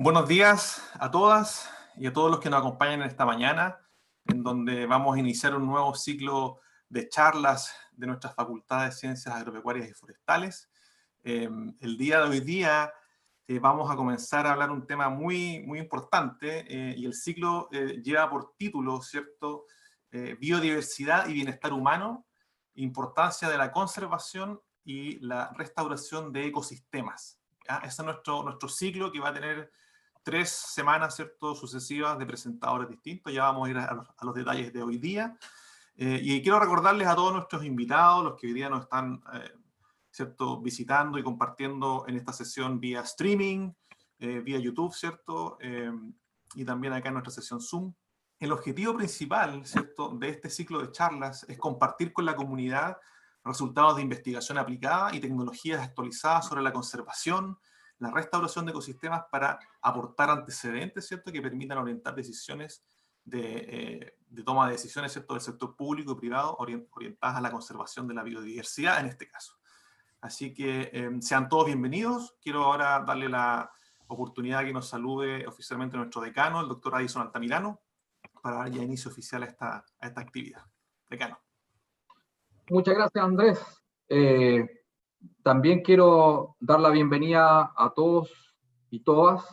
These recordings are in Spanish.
Buenos días a todas y a todos los que nos acompañan en esta mañana, en donde vamos a iniciar un nuevo ciclo de charlas de nuestras facultades de Ciencias Agropecuarias y Forestales. El día de hoy día vamos a comenzar a hablar un tema muy importante y el ciclo lleva por título, ¿cierto? Biodiversidad y bienestar humano, importancia de la conservación y la restauración de ecosistemas. ¿Ya? Ese es nuestro ciclo que va a tener 3 semanas, ¿cierto?, sucesivas de presentadores distintos. Ya vamos a ir a los detalles de hoy día. Y quiero recordarles a todos nuestros invitados, los que hoy día nos están ¿cierto?, visitando y compartiendo en esta sesión vía streaming, vía YouTube, ¿cierto? Y también acá en nuestra sesión Zoom. El objetivo principal, ¿cierto?, de este ciclo de charlas es compartir con la comunidad resultados de investigación aplicada y tecnologías actualizadas sobre la conservación, la restauración de ecosistemas para aportar antecedentes, ¿cierto?, que permitan orientar decisiones de toma de decisiones, ¿cierto?, del sector público y privado orientadas a la conservación de la biodiversidad en este caso. Así que sean todos bienvenidos. Quiero ahora darle la oportunidad que nos salude oficialmente nuestro decano, el doctor Addison Altamirano, para dar ya inicio oficial a esta actividad. Decano. Muchas gracias, Andrés. También quiero dar la bienvenida a todos y todas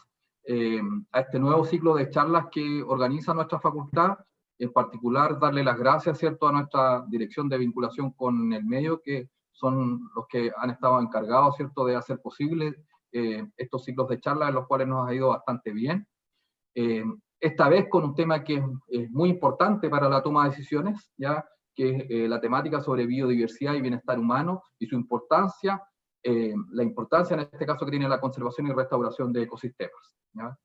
a este nuevo ciclo de charlas que organiza nuestra facultad. En particular, darle las gracias, ¿cierto?, a nuestra dirección de vinculación con el medio, que son los que han estado encargados, ¿cierto?, de hacer posible estos ciclos de charlas, en los cuales nos ha ido bastante bien. Esta vez con un tema que es muy importante para la toma de decisiones, ¿ya?, que es la temática sobre biodiversidad y bienestar humano y su importancia, la importancia en este caso que tiene la conservación y restauración de ecosistemas, ¿ya?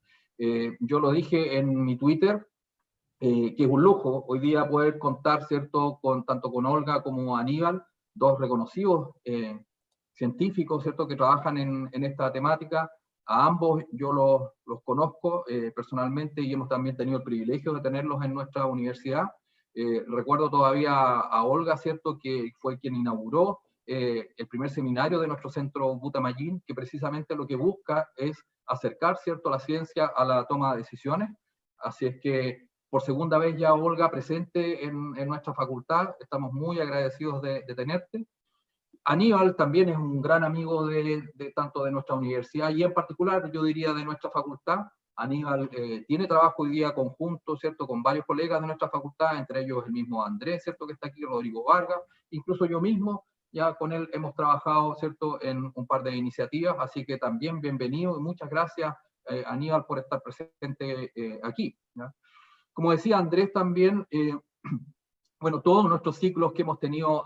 Yo lo dije en mi Twitter, que es un lujo hoy día poder contar, ¿cierto?, tanto con Olga como Aníbal, dos reconocidos científicos, ¿cierto?, que trabajan en esta temática. A ambos yo los conozco personalmente y hemos también tenido el privilegio de tenerlos en nuestra universidad. Recuerdo todavía a Olga, ¿cierto?, que fue quien inauguró el primer seminario de nuestro centro Butamayín, que precisamente lo que busca es acercar, ¿cierto?, la ciencia a la toma de decisiones. Así es que por segunda vez ya Olga presente en nuestra facultad, estamos muy agradecidos de tenerte. Aníbal también es un gran amigo tanto de nuestra universidad y en particular, yo diría, de nuestra facultad. Aníbal tiene trabajo hoy día conjunto, ¿cierto?, con varios colegas de nuestra facultad, entre ellos el mismo Andrés, ¿cierto?, que está aquí, Rodrigo Vargas, incluso yo mismo, ya con él hemos trabajado, ¿cierto?, en un par de iniciativas, así que también bienvenido y muchas gracias, Aníbal, por estar presente aquí, ¿ya? Como decía Andrés también, bueno, todos nuestros ciclos que hemos tenido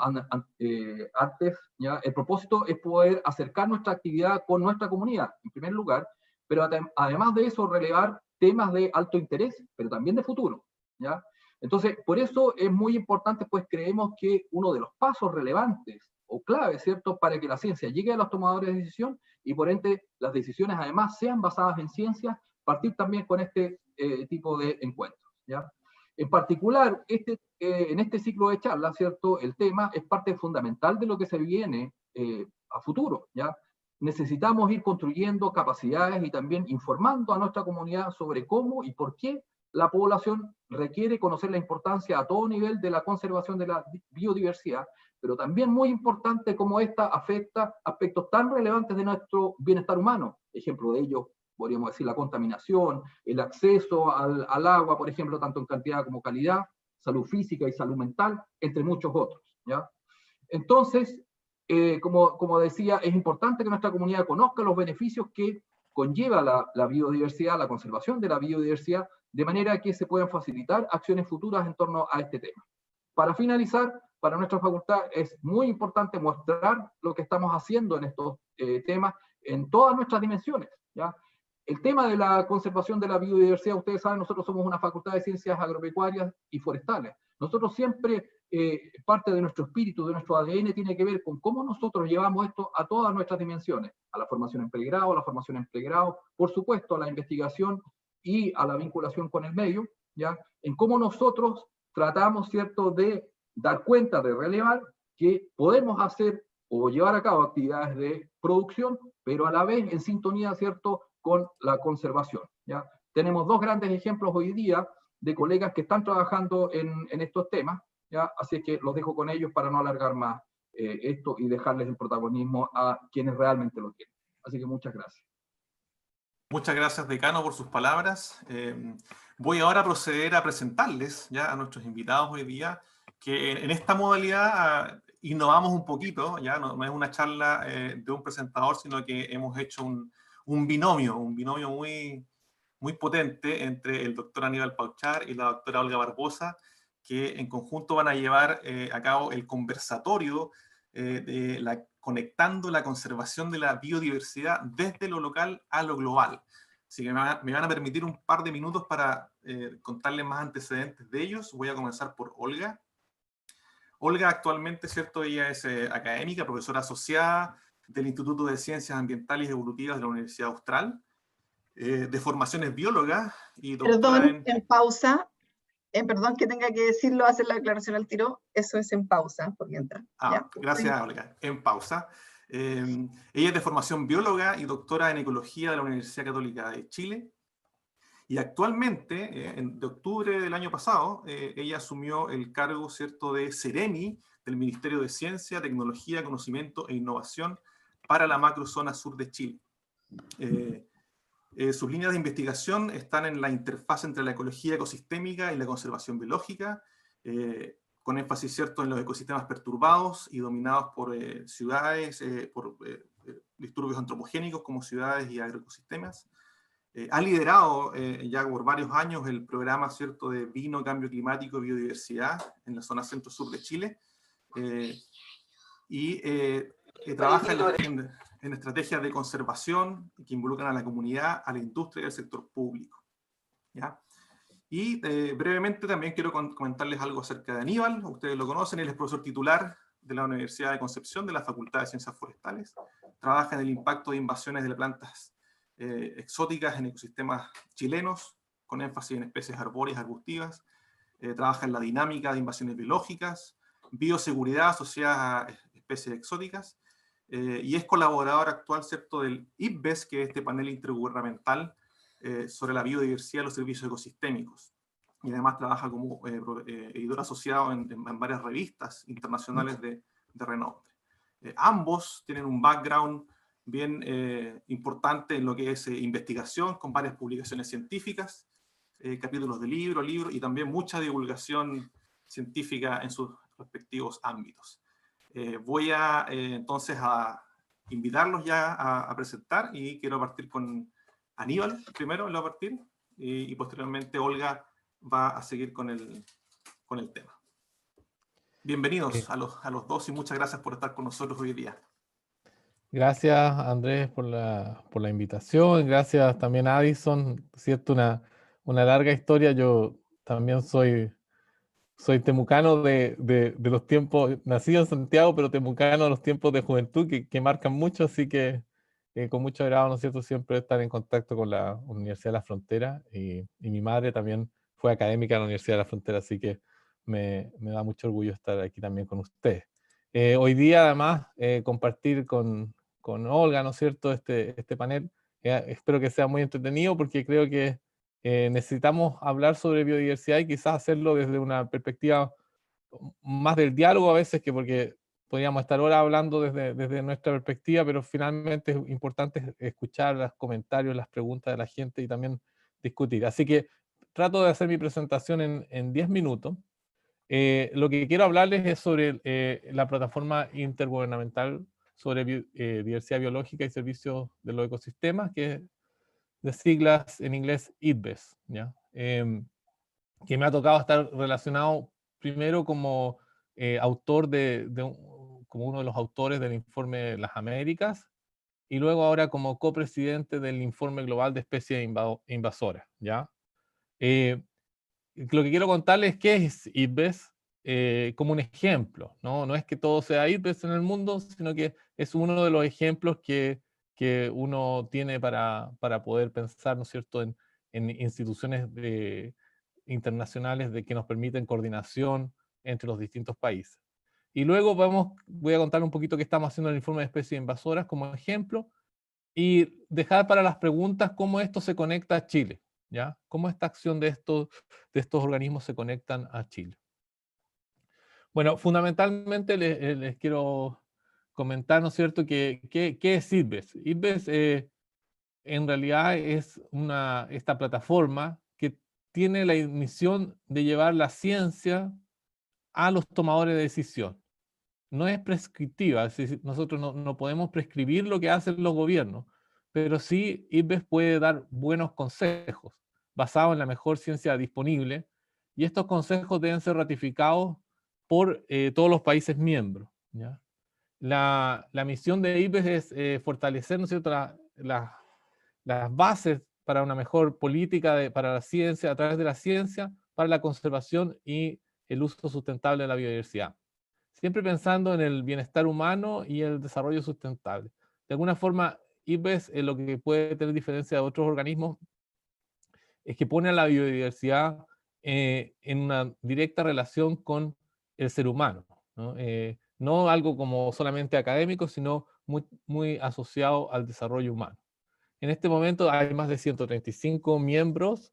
antes, ¿ya?, el propósito es poder acercar nuestra actividad con nuestra comunidad, en primer lugar, pero además de eso, relevar temas de alto interés, pero también de futuro, ¿ya? Entonces, por eso es muy importante, pues creemos que uno de los pasos relevantes o claves, ¿cierto?, para que la ciencia llegue a los tomadores de decisión y por ende las decisiones además sean basadas en ciencia, partir también con este tipo de encuentros, ¿ya? En particular, en este ciclo de charlas, ¿cierto?, el tema es parte fundamental de lo que se viene a futuro, ¿ya? Necesitamos ir construyendo capacidades y también informando a nuestra comunidad sobre cómo y por qué la población requiere conocer la importancia a todo nivel de la conservación de la biodiversidad, pero también muy importante cómo esta afecta aspectos tan relevantes de nuestro bienestar humano. Ejemplo de ello, podríamos decir, la contaminación, el acceso al agua, por ejemplo, tanto en cantidad como calidad, salud física y salud mental, entre muchos otros, ¿ya? Entonces, como decía, es importante que nuestra comunidad conozca los beneficios que conlleva la biodiversidad, la conservación de la biodiversidad, de manera que se puedan facilitar acciones futuras en torno a este tema. Para finalizar, para nuestra facultad es muy importante mostrar lo que estamos haciendo en estos temas en todas nuestras dimensiones, ¿ya? El tema de la conservación de la biodiversidad, ustedes saben, nosotros somos una facultad de ciencias agropecuarias y forestales. Nosotros siempre, parte de nuestro espíritu, de nuestro ADN, tiene que ver con cómo nosotros llevamos esto a todas nuestras dimensiones, a la formación en pregrado, a la formación en pregrado, por supuesto a la investigación y a la vinculación con el medio, ¿ya? En cómo nosotros tratamos, ¿cierto?, de dar cuenta, de relevar que podemos hacer o llevar a cabo actividades de producción, pero a la vez en sintonía, ¿cierto?, con la conservación, ¿ya? Tenemos dos grandes ejemplos hoy día de colegas que están trabajando en estos temas, ¿ya? Así que los dejo con ellos para no alargar más esto y dejarles el protagonismo a quienes realmente lo tienen. Así que muchas gracias. Muchas gracias, decano, por sus palabras. Voy ahora a proceder a presentarles ya a nuestros invitados hoy día, que en esta modalidad innovamos un poquito, ya no es una charla de un presentador, sino que hemos hecho un binomio muy, muy potente entre el doctor Aníbal Pauchar y la doctora Olga Barbosa, que en conjunto van a llevar a cabo el conversatorio conectando la conservación de la biodiversidad desde lo local a lo global. Así que me van a permitir un par de minutos para contarles más antecedentes de ellos. Voy a comenzar por Olga. Olga actualmente, ¿cierto? Ella es académica, profesora asociada del Instituto de Ciencias Ambientales y Evolutivas de la Universidad Austral. De formación es bióloga y doctora Perdón, en pausa. Perdón que tenga que decirlo, hacer la aclaración al tiro. Eso es en pausa, por mientras. Gracias, Olga. En pausa. Ella es de formación bióloga y doctora en ecología de la Universidad Católica de Chile. Y actualmente, de octubre del año pasado, ella asumió el cargo, ¿cierto?, de Ceremi del Ministerio de Ciencia, Tecnología, Conocimiento e Innovación para la macrozona sur de Chile. Sus líneas de investigación están en la interfaz entre la ecología ecosistémica y la conservación biológica, con énfasis, ¿cierto?, en los ecosistemas perturbados y dominados por ciudades, por disturbios antropogénicos como ciudades y agroecosistemas. Ha liderado ya por varios años el programa, ¿cierto?, de vino, cambio climático y biodiversidad en la zona centro-sur de Chile, y trabaja en estrategias de conservación que involucran a la comunidad, a la industria y al sector público, ¿ya? Y brevemente también quiero comentarles algo acerca de Aníbal. Ustedes lo conocen, él es profesor titular de la Universidad de Concepción, de la Facultad de Ciencias Forestales. Trabaja en el impacto de invasiones de plantas exóticas en ecosistemas chilenos, con énfasis en especies arbóreas, arbustivas. Trabaja en la dinámica de invasiones biológicas, bioseguridad asociada a especies exóticas, y es colaborador actual, ¿cierto?, del IPBES, que es este panel intergubernamental sobre la biodiversidad y los servicios ecosistémicos. Y además trabaja como editor asociado en varias revistas internacionales de renombre. Ambos tienen un background bien importante en lo que es investigación, con varias publicaciones científicas, capítulos de libros y también mucha divulgación científica en sus respectivos ámbitos. Voy entonces a invitarlos ya a presentar, y quiero partir con Aníbal primero, lo va a partir, y posteriormente Olga va a seguir con el tema. Bienvenidos a los dos y muchas gracias por estar con nosotros hoy día. Gracias, Andrés, por la invitación. Gracias también a Addison. Cierto, una larga historia. Yo también soy temucano de los tiempos, nacido en Santiago, pero temucano de los tiempos de juventud que marcan mucho, así que con mucho agrado, ¿no es cierto?, siempre estar en contacto con la Universidad de la Frontera, y mi madre también fue académica de la Universidad de la Frontera, así que me da mucho orgullo estar aquí también con ustedes. Hoy día, además, compartir con Olga, ¿no es cierto?, este panel. Espero que sea muy entretenido, porque creo que necesitamos hablar sobre biodiversidad y quizás hacerlo desde una perspectiva más del diálogo a veces, porque podríamos estar ahora hablando desde nuestra perspectiva, pero finalmente es importante escuchar los comentarios, las preguntas de la gente y también discutir. Así que trato de hacer mi presentación en 10 minutos. Lo que quiero hablarles es sobre la plataforma intergubernamental sobre diversidad biológica y servicios de los ecosistemas, que es de siglas en inglés IPBES, ¿ya? Que me ha tocado estar relacionado primero como autor como uno de los autores del informe Las Américas, y luego ahora como copresidente del informe global de especies invasoras, ¿ya? Lo que quiero contarles es qué es IPBES, como un ejemplo, ¿no? No es que todo sea IPBES en el mundo, sino que es uno de los ejemplos que uno tiene para poder pensar, ¿no es cierto?, en instituciones internacionales que nos permiten coordinación entre los distintos países. Y luego voy a contar un poquito qué estamos haciendo en el informe de especies invasoras como ejemplo, y dejar para las preguntas cómo esto se conecta a Chile, ¿ya? Cómo esta acción de estos organismos se conectan a Chile. Bueno, fundamentalmente les quiero comentar, ¿no es cierto?, ¿qué es IPBES? IPBES en realidad es esta plataforma que tiene la misión de llevar la ciencia a los tomadores de decisión. No es prescriptiva, es decir, nosotros no podemos prescribir lo que hacen los gobiernos, pero sí IPBES puede dar buenos consejos basados en la mejor ciencia disponible, y estos consejos deben ser ratificados por todos los países miembros, ¿ya? La misión de IPBES es fortalecer, ¿no es cierto?, las bases para una mejor política para la ciencia, a través de la ciencia, para la conservación y el uso sustentable de la biodiversidad. Siempre pensando en el bienestar humano y el desarrollo sustentable. De alguna forma, IPBES, lo que puede tener diferencia de otros organismos, es que pone a la biodiversidad en una directa relación con el ser humano, ¿no? No algo como solamente académico, sino muy asociado al desarrollo humano. En este momento hay más de 135 miembros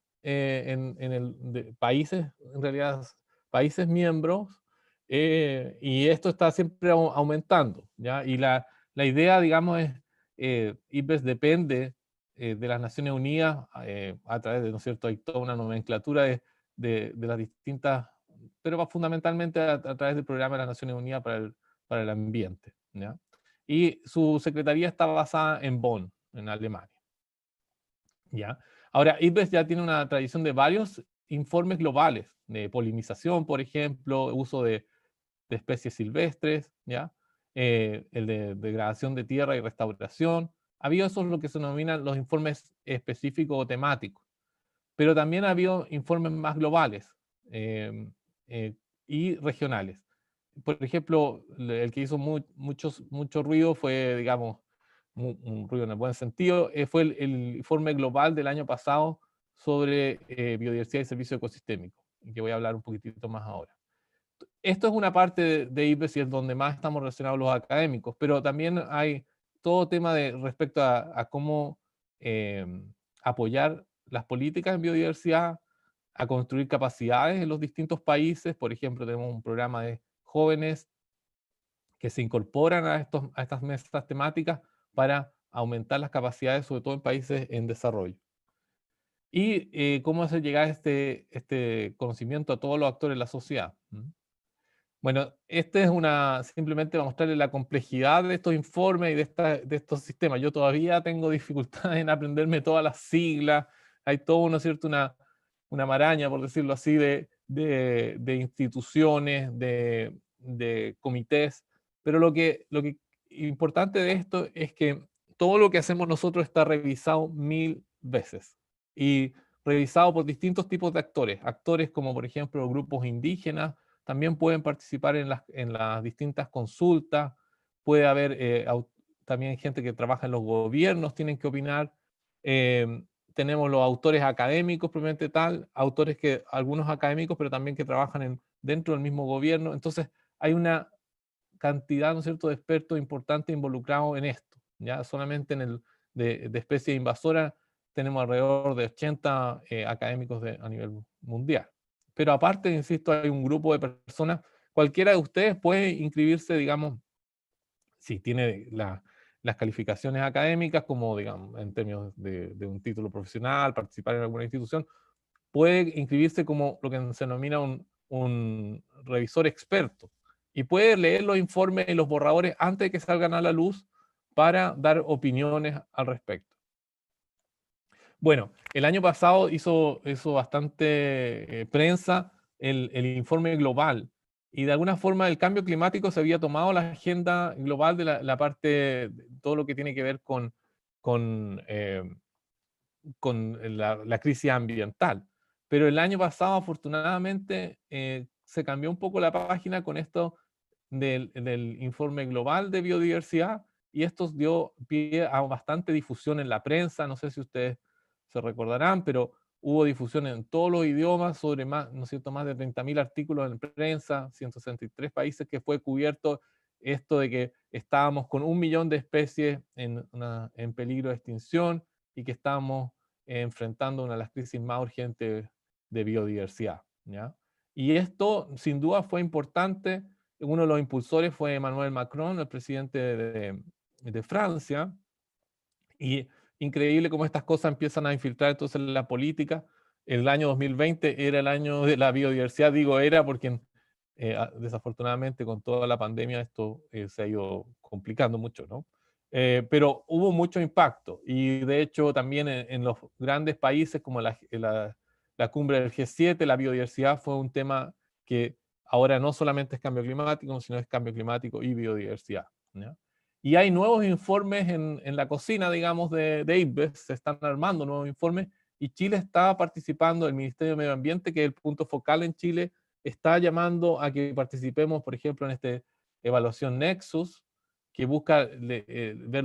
países, en realidad países miembros, y esto está siempre aumentando, ¿ya? Y la idea, digamos, es, IPBES depende de las Naciones Unidas a través de, ¿no es cierto?, hay toda una nomenclatura de las distintas, pero va fundamentalmente a través del Programa de las Naciones Unidas para el Ambiente, ¿ya? Y su secretaría está basada en Bonn, en Alemania. ¿Ya? Ahora, IPBES ya tiene una tradición de varios informes globales, de polinización, por ejemplo, uso de especies silvestres, ¿ya? El de degradación de tierra y restauración. Ha habido esos lo que se denominan los informes específicos o temáticos, pero también ha habido informes más globales y regionales. Por ejemplo, el que hizo mucho ruido fue, digamos, un ruido en el buen sentido, fue el informe global del año pasado sobre biodiversidad y servicio ecosistémico, que voy a hablar un poquitito más ahora. Esto es una parte de IPBES y es donde más estamos relacionados los académicos, pero también hay todo tema respecto a cómo apoyar las políticas en biodiversidad, a construir capacidades en los distintos países. Por ejemplo, tenemos un programa de jóvenes que se incorporan a estas mesas temáticas para aumentar las capacidades, sobre todo en países en desarrollo. Y cómo hacer llegar este conocimiento a todos los actores de la sociedad. Bueno, este es simplemente para mostrarles la complejidad de estos informes y de estos sistemas. Yo todavía tengo dificultad en aprenderme todas las siglas. Hay todo, ¿no es cierto?, una maraña, por decirlo así, de instituciones, de comités. Pero lo que importante de esto es que todo lo que hacemos nosotros está revisado 1000 veces. Y revisado por distintos tipos de actores. Actores como, por ejemplo, grupos indígenas, también pueden participar en las distintas consultas. Puede haber también gente que trabaja en los gobiernos, tienen que opinar. Tenemos los autores académicos, probablemente tal, algunos académicos, pero también que trabajan dentro del mismo gobierno. Entonces, hay una cantidad, ¿no es cierto?, de expertos importantes involucrados en esto. Ya solamente de especies invasoras tenemos alrededor de 80 académicos a nivel mundial. Pero aparte, insisto, hay un grupo de personas, cualquiera de ustedes puede inscribirse, digamos, si tiene las calificaciones académicas, como, digamos, en términos de un título profesional, participar en alguna institución, puede inscribirse como lo que se denomina un revisor experto, y puede leer los informes y los borradores antes de que salgan a la luz para dar opiniones al respecto. Bueno, el año pasado hizo bastante prensa el informe global, y de alguna forma el cambio climático se había tomado la agenda global de la parte, todo lo que tiene que ver con la crisis ambiental. Pero el año pasado, afortunadamente, se cambió un poco la página con esto del informe global de biodiversidad, y esto dio pie a bastante difusión en la prensa. No sé si ustedes se recordarán, pero hubo difusión en todos los idiomas sobre más, ¿no es cierto?, más de 30.000 artículos en prensa, 163 países que fue cubierto esto de que estábamos con 1 millón de especies en peligro de extinción y que estábamos enfrentando una de las crisis más urgentes de biodiversidad, ¿ya? Y esto, sin duda, fue importante. Uno de los impulsores fue Emmanuel Macron, el presidente de Francia, y increíble cómo estas cosas empiezan a infiltrar entonces en la política. El año 2020 era el año de la biodiversidad, digo era porque desafortunadamente con toda la pandemia esto se ha ido complicando mucho, ¿no? Pero hubo mucho impacto y de hecho también en los grandes países como la cumbre del G7, la biodiversidad fue un tema que ahora no solamente es cambio climático, sino es cambio climático y biodiversidad, ¿ya? Y hay nuevos informes en la cocina, digamos, de IPBES, se están armando nuevos informes y Chile está participando, el Ministerio de Medio Ambiente, que es el punto focal en Chile, está llamando a que participemos, por ejemplo, en esta evaluación Nexus, que busca ver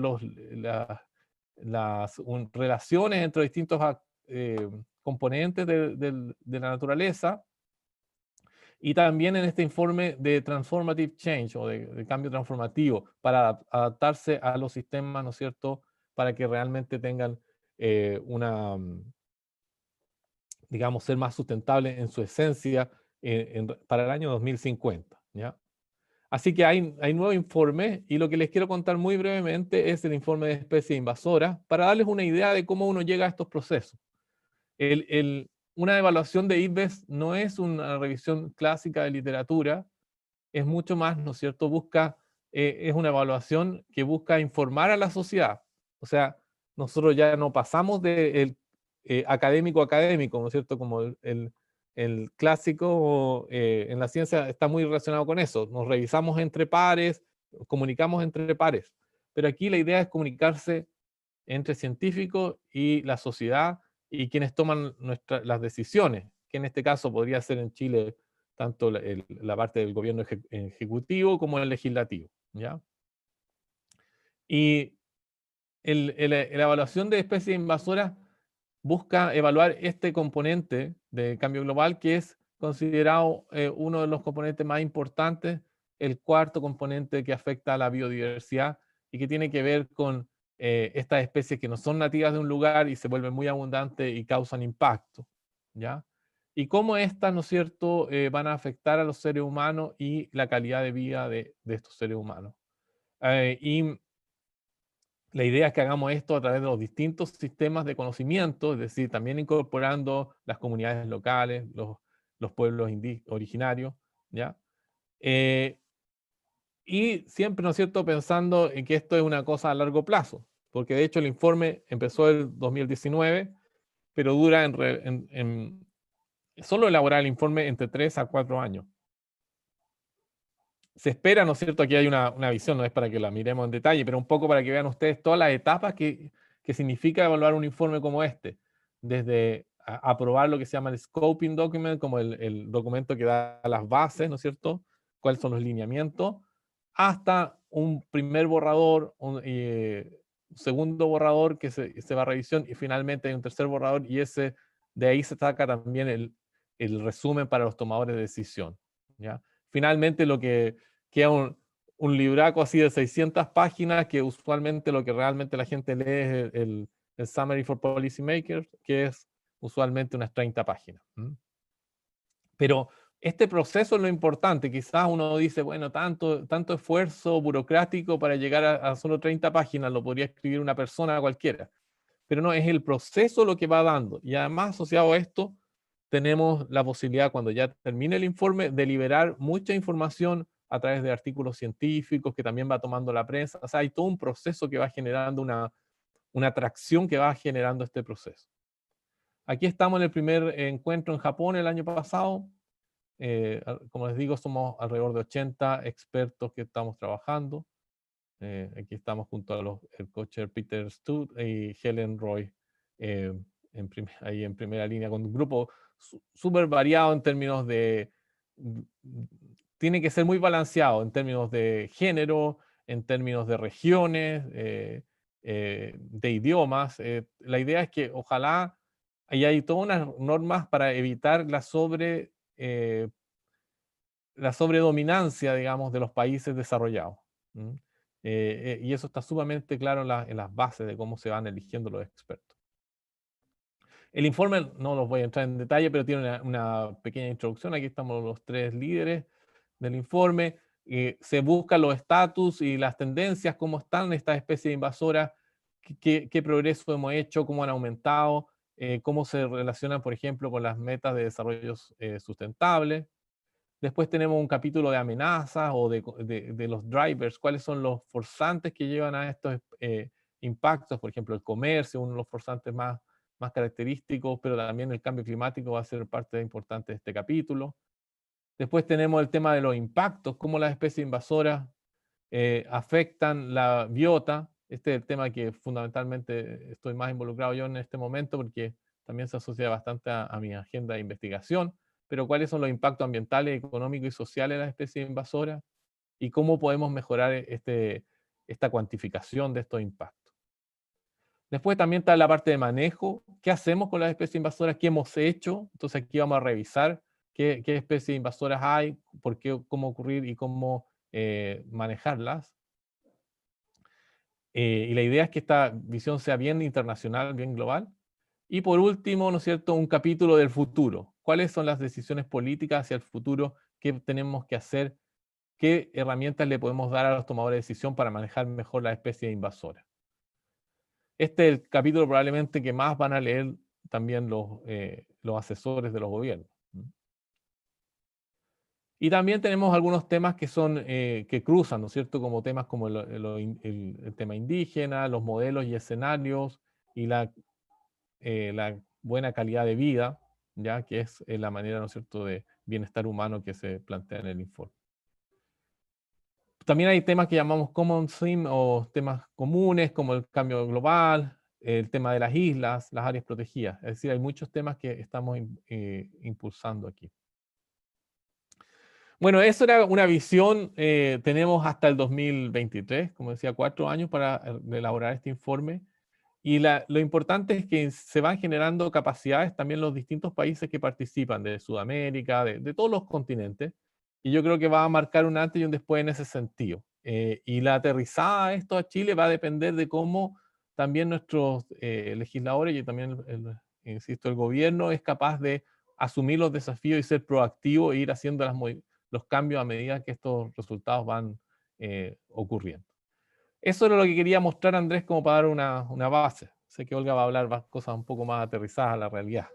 las relaciones entre distintos componentes de la naturaleza, y también en este informe de Transformative Change o de cambio transformativo para adaptarse a los sistemas, ¿no es cierto?, para que realmente tengan digamos, ser más sustentables en su esencia para el año 2050, ¿ya? Así que hay nuevos informes y lo que les quiero contar muy brevemente es el informe de especies invasoras para darles una idea de cómo uno llega a estos procesos. Una evaluación de IPBES no es una revisión clásica de literatura, es mucho más, ¿no es cierto? Es una evaluación que busca informar a la sociedad. O sea, nosotros ya no pasamos del académico a académico, ¿no es cierto? Como el clásico en la ciencia está muy relacionado con eso. Nos revisamos entre pares, comunicamos entre pares. Pero aquí la idea es comunicarse entre científicos y la sociedad y quienes toman las decisiones, que en este caso podría ser en Chile tanto la parte del gobierno ejecutivo como el legislativo, ¿ya? Y la evaluación de especies invasoras busca evaluar este componente de cambio global que es considerado uno de los componentes más importantes, el cuarto componente que afecta a la biodiversidad y que tiene que ver con estas especies que no son nativas de un lugar y se vuelven muy abundantes y causan impacto, ¿ya? Y cómo estas, ¿no es cierto?, van a afectar a los seres humanos y la calidad de vida de estos seres humanos. Y la idea es que hagamos esto a través de los distintos sistemas de conocimiento, es decir, también incorporando las comunidades locales, los pueblos originarios, ¿ya? Y siempre, ¿no es cierto?, pensando en que esto es una cosa a largo plazo, porque de hecho el informe empezó en 2019, pero dura solo elaborar el informe entre 3 a 4 años. Se espera, ¿no es cierto?, aquí hay una visión, no es para que la miremos en detalle, pero un poco para que vean ustedes todas las etapas que significa evaluar un informe como este, desde aprobar lo que se llama el scoping document, como el documento que da las bases, ¿no es cierto?, cuáles son los lineamientos, hasta un primer borrador, un segundo borrador que se va a revisión y finalmente hay un tercer borrador y de ahí se saca también el resumen para los tomadores de decisión, ¿ya? Finalmente lo que queda un libraco así de 600 páginas que usualmente lo que realmente la gente lee es el Summary for Policymakers, que es usualmente unas 30 páginas. Pero este proceso es lo importante. Quizás uno dice, bueno, tanto esfuerzo burocrático para llegar a solo 30 páginas, lo podría escribir una persona cualquiera. Pero no, es el proceso lo que va dando. Y además, asociado a esto, tenemos la posibilidad, cuando ya termine el informe, de liberar mucha información a través de artículos científicos que también va tomando la prensa. O sea, hay todo un proceso que va generando una atracción que va generando este proceso. Aquí estamos en el primer encuentro en Japón el año pasado. Como les digo, somos alrededor de 80 expertos que estamos trabajando. Aquí estamos junto a el coacher Peter Studd y Helen Roy ahí en primera línea, con un grupo súper variado en términos de... Tiene que ser muy balanceado en términos de género, en términos de regiones, de idiomas. La idea es que ojalá hay todas unas normas para evitar la sobredominancia, digamos, de los países desarrollados. Y eso está sumamente claro en las bases de cómo se van eligiendo los expertos. El informe, no los voy a entrar en detalle, pero tiene una pequeña introducción. Aquí estamos los 3 líderes del informe. Se buscan los estatus y las tendencias, cómo están estas especies invasoras, qué progreso hemos hecho, cómo han aumentado, cómo se relacionan, por ejemplo, con las metas de desarrollo sustentable. Después tenemos un capítulo de amenazas o de los drivers, cuáles son los forzantes que llevan a estos impactos. Por ejemplo, el comercio, uno de los forzantes más característicos, pero también el cambio climático va a ser parte importante de este capítulo. Después tenemos el tema de los impactos, cómo las especies invasoras afectan la biota. Este es el tema que fundamentalmente estoy más involucrado yo en este momento, porque también se asocia bastante a mi agenda de investigación. Pero cuáles son los impactos ambientales, económicos y sociales de las especies invasoras y cómo podemos mejorar esta cuantificación de estos impactos. Después también está la parte de manejo. ¿Qué hacemos con las especies invasoras? ¿Qué hemos hecho? Entonces aquí vamos a revisar qué especies invasoras hay, cómo ocurrir y cómo manejarlas. Y la idea es que esta visión sea bien internacional, bien global. Y por último, ¿no es cierto?, un capítulo del futuro. ¿Cuáles son las decisiones políticas hacia el futuro? ¿Qué tenemos que hacer? ¿Qué herramientas le podemos dar a los tomadores de decisión para manejar mejor las especies invasoras? Este es el capítulo probablemente que más van a leer también los asesores de los gobiernos. Y también tenemos algunos temas que que cruzan, ¿no es cierto?, como temas como el tema indígena, los modelos y escenarios, y la buena calidad de vida, ya que es la manera, ¿no es cierto?, de bienestar humano que se plantea en el informe. También hay temas que llamamos common theme o temas comunes, como el cambio global, el tema de las islas, las áreas protegidas. Es decir, hay muchos temas que estamos impulsando aquí. Bueno, eso era una visión. Tenemos hasta el 2023, como decía, 4 años para elaborar este informe. Y lo importante es que se van generando capacidades también los distintos países que participan, de Sudamérica, de todos los continentes. Y yo creo que va a marcar un antes y un después en ese sentido. Y la aterrizada de esto a Chile va a depender de cómo también nuestros legisladores y también, insisto, el gobierno es capaz de asumir los desafíos y ser proactivo e ir haciendo los cambios a medida que estos resultados van ocurriendo. Eso era lo que quería mostrar, Andrés, como para dar una base. Sé que Olga va a hablar cosas un poco más aterrizadas a la realidad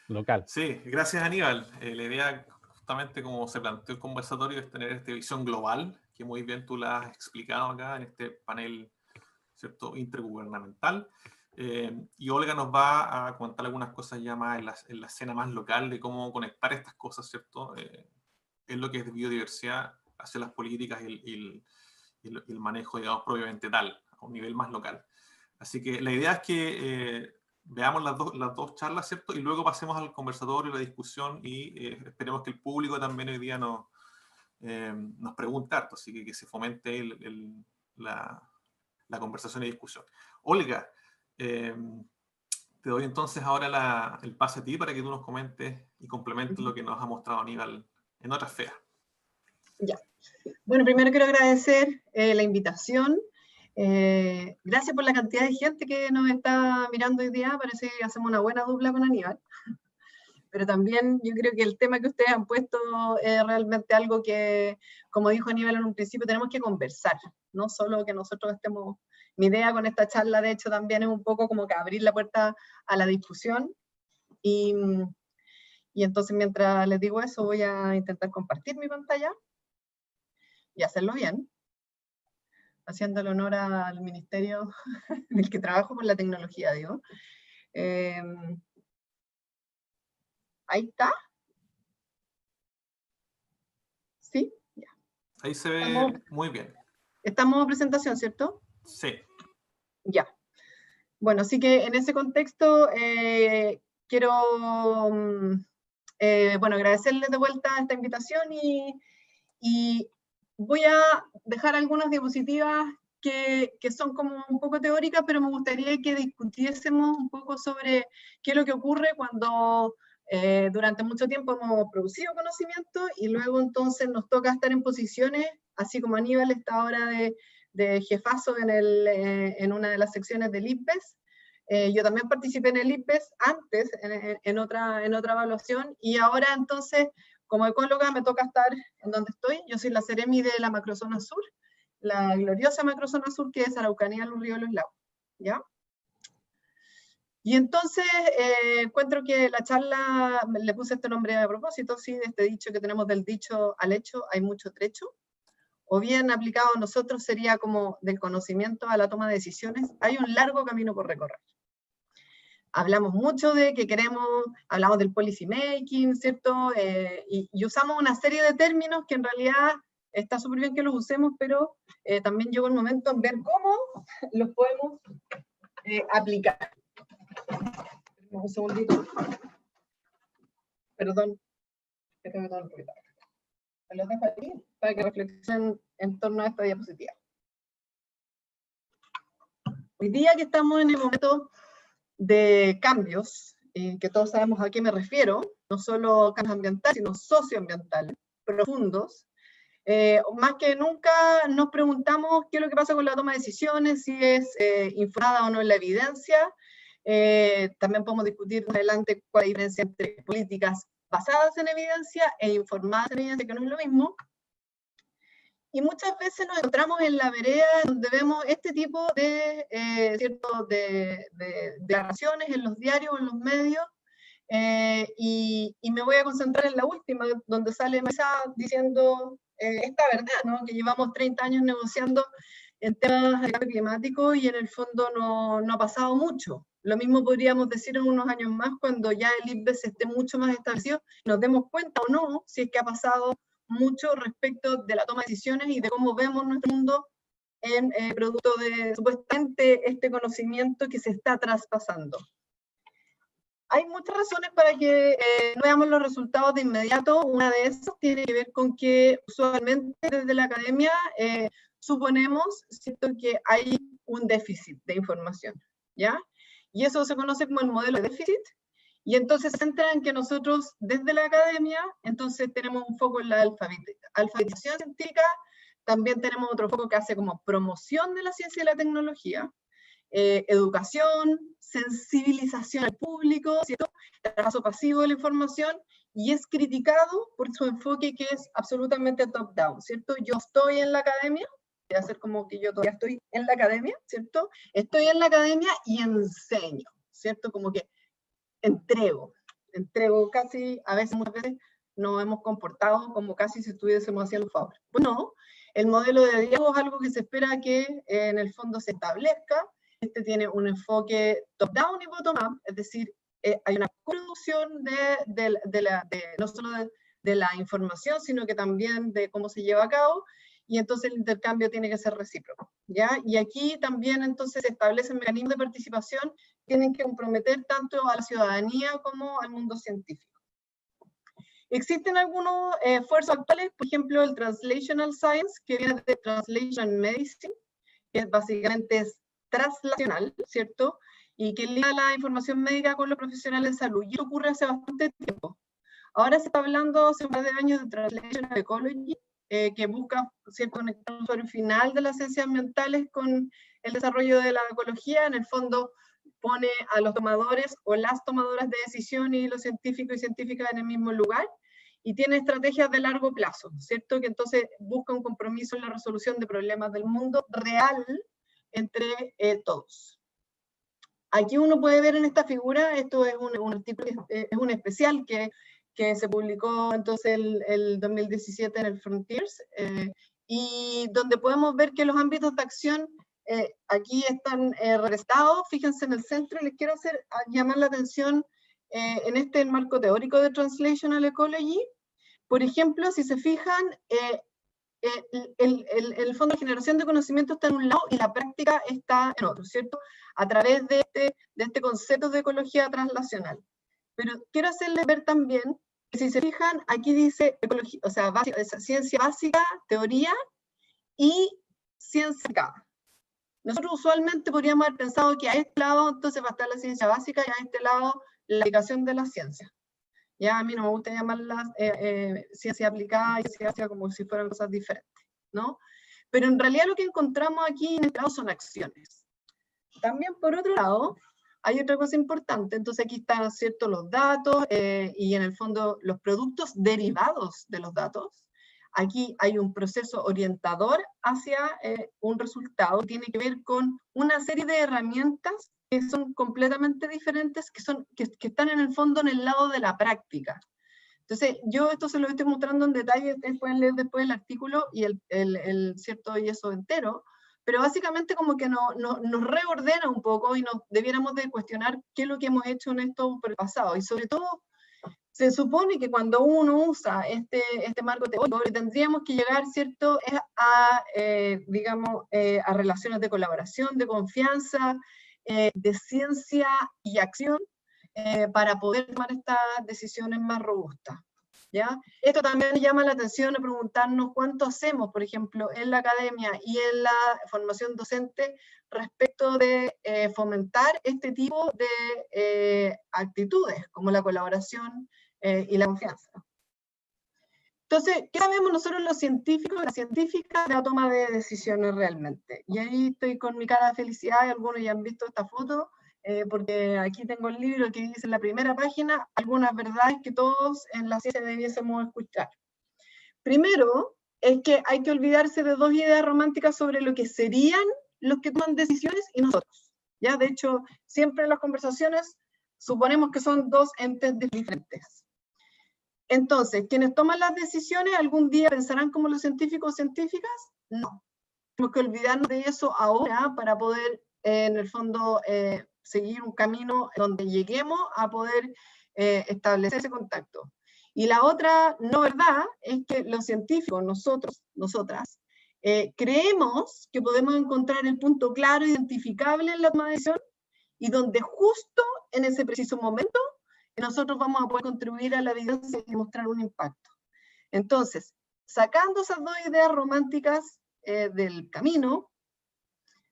local. Sí, gracias Aníbal. La idea, justamente como se planteó el conversatorio, es tener esta visión global, que muy bien tú la has explicado acá en este panel, ¿cierto?, intergubernamental. Y Olga nos va a contar algunas cosas ya más en la escena más local de cómo conectar estas cosas, ¿cierto?, en lo que es biodiversidad hacia las políticas y el manejo, digamos, propiamente tal, a un nivel más local. Así que la idea es que veamos las dos charlas, ¿cierto? Y luego pasemos al conversatorio, la discusión, y esperemos que el público también hoy día nos pregunte harto, así que se fomente la conversación y discusión. Olga, te doy entonces ahora el pase a ti para que tú nos comentes y complementes lo que nos ha mostrado Aníbal en otras feas. Ya. Bueno, primero quiero agradecer la invitación. Gracias por la cantidad de gente que nos está mirando hoy día. Parece que hacemos una buena dupla con Aníbal. Pero también yo creo que el tema que ustedes han puesto es realmente algo que, como dijo Aníbal en un principio, tenemos que conversar. No solo que nosotros estemos... Mi idea con esta charla, de hecho, también es un poco como que abrir la puerta a la discusión. Y entonces, mientras les digo eso, voy a intentar compartir mi pantalla y hacerlo bien, haciendo el honor al ministerio en el que trabajo por la tecnología, digo. Ahí está. ¿Sí? Ya. Ahí se ve muy bien. Estamos en presentación, ¿cierto? Sí. Ya. Bueno, así que en ese contexto quiero bueno, agradecerles de vuelta esta invitación y voy a dejar algunas diapositivas que son como un poco teóricas, pero me gustaría que discutiésemos un poco sobre qué es lo que ocurre cuando Durante mucho tiempo hemos producido conocimiento y luego entonces nos toca estar en posiciones, así como Aníbal está ahora de jefazo en una de las secciones del IPBES. Yo también participé en el IPBES antes, en otra evaluación, y ahora entonces, como ecóloga, me toca estar en donde estoy. Yo soy la Ceremi de la macrozona sur, la gloriosa macrozona sur, que es Araucanía, Los Ríos, Los Lagos, ¿ya? Y entonces encuentro que la charla, le puse este nombre a propósito, sí, de este dicho que tenemos del dicho al hecho, hay mucho trecho, o bien aplicado a nosotros sería como del conocimiento a la toma de decisiones, hay un largo camino por recorrer. Hablamos mucho de que hablamos del policy making, ¿cierto? Y usamos una serie de términos que en realidad está súper bien que los usemos, pero también llegó el momento en ver cómo los podemos aplicar. Un segundito. Perdón. Me los dejo aquí para que reflexionen en torno a esta diapositiva. Hoy día que estamos en el momento de cambios, que todos sabemos a qué me refiero, no solo cambios ambientales, sino socioambientales, profundos, más que nunca nos preguntamos qué es lo que pasa con la toma de decisiones, si es informada o no en la evidencia. También podemos discutir más adelante cuál es la diferencia entre políticas basadas en evidencia e informadas en evidencia, que no es lo mismo. Y muchas veces nos encontramos en la vereda donde vemos este tipo de declaraciones en los diarios, en los medios, y me voy a concentrar en la última, donde sale Mesa diciendo esta verdad, ¿no? Que llevamos 30 años negociando en temas de cambio climático y en el fondo no ha pasado mucho. Lo mismo podríamos decir en unos años más, cuando ya el IPBES esté mucho más establecido, nos demos cuenta o no si es que ha pasado mucho respecto de la toma de decisiones y de cómo vemos nuestro mundo en producto de supuestamente este conocimiento que se está traspasando. Hay muchas razones para que no veamos los resultados de inmediato. Una de esas tiene que ver con que usualmente desde la academia suponemos, ¿cierto?, que hay un déficit de información, ¿ya? Y eso se conoce como el modelo de déficit. Y entonces se centra en que nosotros desde la academia, entonces tenemos un foco en la alfabetización científica, también tenemos otro foco que hace como promoción de la ciencia y la tecnología, educación, sensibilización al público, ¿cierto?, trabajo pasivo de la información, y es criticado por su enfoque que es absolutamente top-down, ¿cierto? Yo estoy en la academia, voy a hacer como que yo todavía estoy en la academia, ¿cierto? Estoy en la academia y enseño, ¿cierto? Como que entrego casi, muchas veces nos hemos comportado como casi si estuviésemos haciendo un favor. Pues no, el modelo de diálogo es algo que se espera que en el fondo se establezca. Este tiene un enfoque top-down y bottom-up, es decir, hay una producción no solo de la información, sino que también de cómo se lleva a cabo, y entonces el intercambio tiene que ser recíproco, ¿ya? Y aquí también entonces se establecen mecanismos de participación que tienen que comprometer tanto a la ciudadanía como al mundo científico. Existen algunos esfuerzos actuales, por ejemplo el Translational Science, que viene de Translation Medicine, que básicamente es translacional, ¿cierto? Y que liga la información médica con los profesionales de salud. Y eso ocurre hace bastante tiempo. Ahora se está hablando hace un par de años de Translational Ecology, que busca, ¿cierto?, conectar un usuario final de las ciencias ambientales con el desarrollo de la ecología. En el fondo pone a los tomadores o las tomadoras de decisión y los científicos y científicas en el mismo lugar, y tiene estrategias de largo plazo, ¿cierto? Que entonces busca un compromiso en la resolución de problemas del mundo real entre todos. Aquí uno puede ver en esta figura, esto es un artículo, es un especial que se publicó entonces el 2017 en el Frontiers, y donde podemos ver que los ámbitos de acción aquí están restados. Fíjense en el centro, les quiero llamar la atención en este marco teórico de Translational Ecology. Por ejemplo, si se fijan, el fondo de generación de conocimiento está en un lado y la práctica está en otro, ¿cierto? A través de este concepto de ecología translacional. Pero quiero hacerles ver también que si se fijan, aquí dice ecología, o sea, ciencia básica, teoría y ciencia aplicada. Nosotros usualmente podríamos haber pensado que a este lado entonces va a estar la ciencia básica y a este lado la aplicación de la ciencia. Ya a mí no me gusta llamarlas ciencia aplicada y ciencia como si fueran cosas diferentes, ¿no? Pero en realidad lo que encontramos aquí en este lado son acciones. También por otro lado, hay otra cosa importante, entonces aquí están, ¿cierto?, los datos y en el fondo los productos derivados de los datos. Aquí hay un proceso orientador hacia un resultado que tiene que ver con una serie de herramientas que son completamente diferentes, que están en el fondo en el lado de la práctica. Entonces, yo esto se lo estoy mostrando en detalle, ustedes pueden leer después el artículo y ¿cierto?, y eso entero, pero básicamente como que nos reordena un poco y nos debiéramos de cuestionar qué es lo que hemos hecho en esto por el pasado, y sobre todo, se supone que cuando uno usa este marco teórico, tendríamos que llegar, ¿cierto?, digamos, a relaciones de colaboración, de confianza, de ciencia y acción, para poder tomar estas decisiones más robustas, ¿ya? Esto también llama la atención a preguntarnos cuánto hacemos, por ejemplo, en la academia y en la formación docente respecto de fomentar este tipo de actitudes, como la colaboración y la confianza. Entonces, ¿qué sabemos nosotros los científicos, las científicas de la toma de decisiones realmente? Y ahí estoy con mi cara de felicidad, y algunos ya han visto esta foto, porque aquí tengo el libro que dice en la primera página algunas verdades que todos en la ciencia debiésemos escuchar. Primero, es que hay que olvidarse de dos ideas románticas sobre lo que serían los que toman decisiones y nosotros. ¿Ya? De hecho, siempre en las conversaciones suponemos que son dos entes diferentes. Entonces, quienes toman las decisiones, ¿algún día pensarán como los científicos o científicas? No. Tenemos que olvidarnos de eso ahora para poder, en el fondo, seguir un camino donde lleguemos a poder establecer ese contacto. Y la otra no verdad es que los científicos, nosotras, creemos que podemos encontrar el punto claro, identificable en la toma de decisión, y donde justo en ese preciso momento nosotros vamos a poder contribuir a la evidencia y mostrar un impacto. Entonces, sacando esas dos ideas románticas del camino,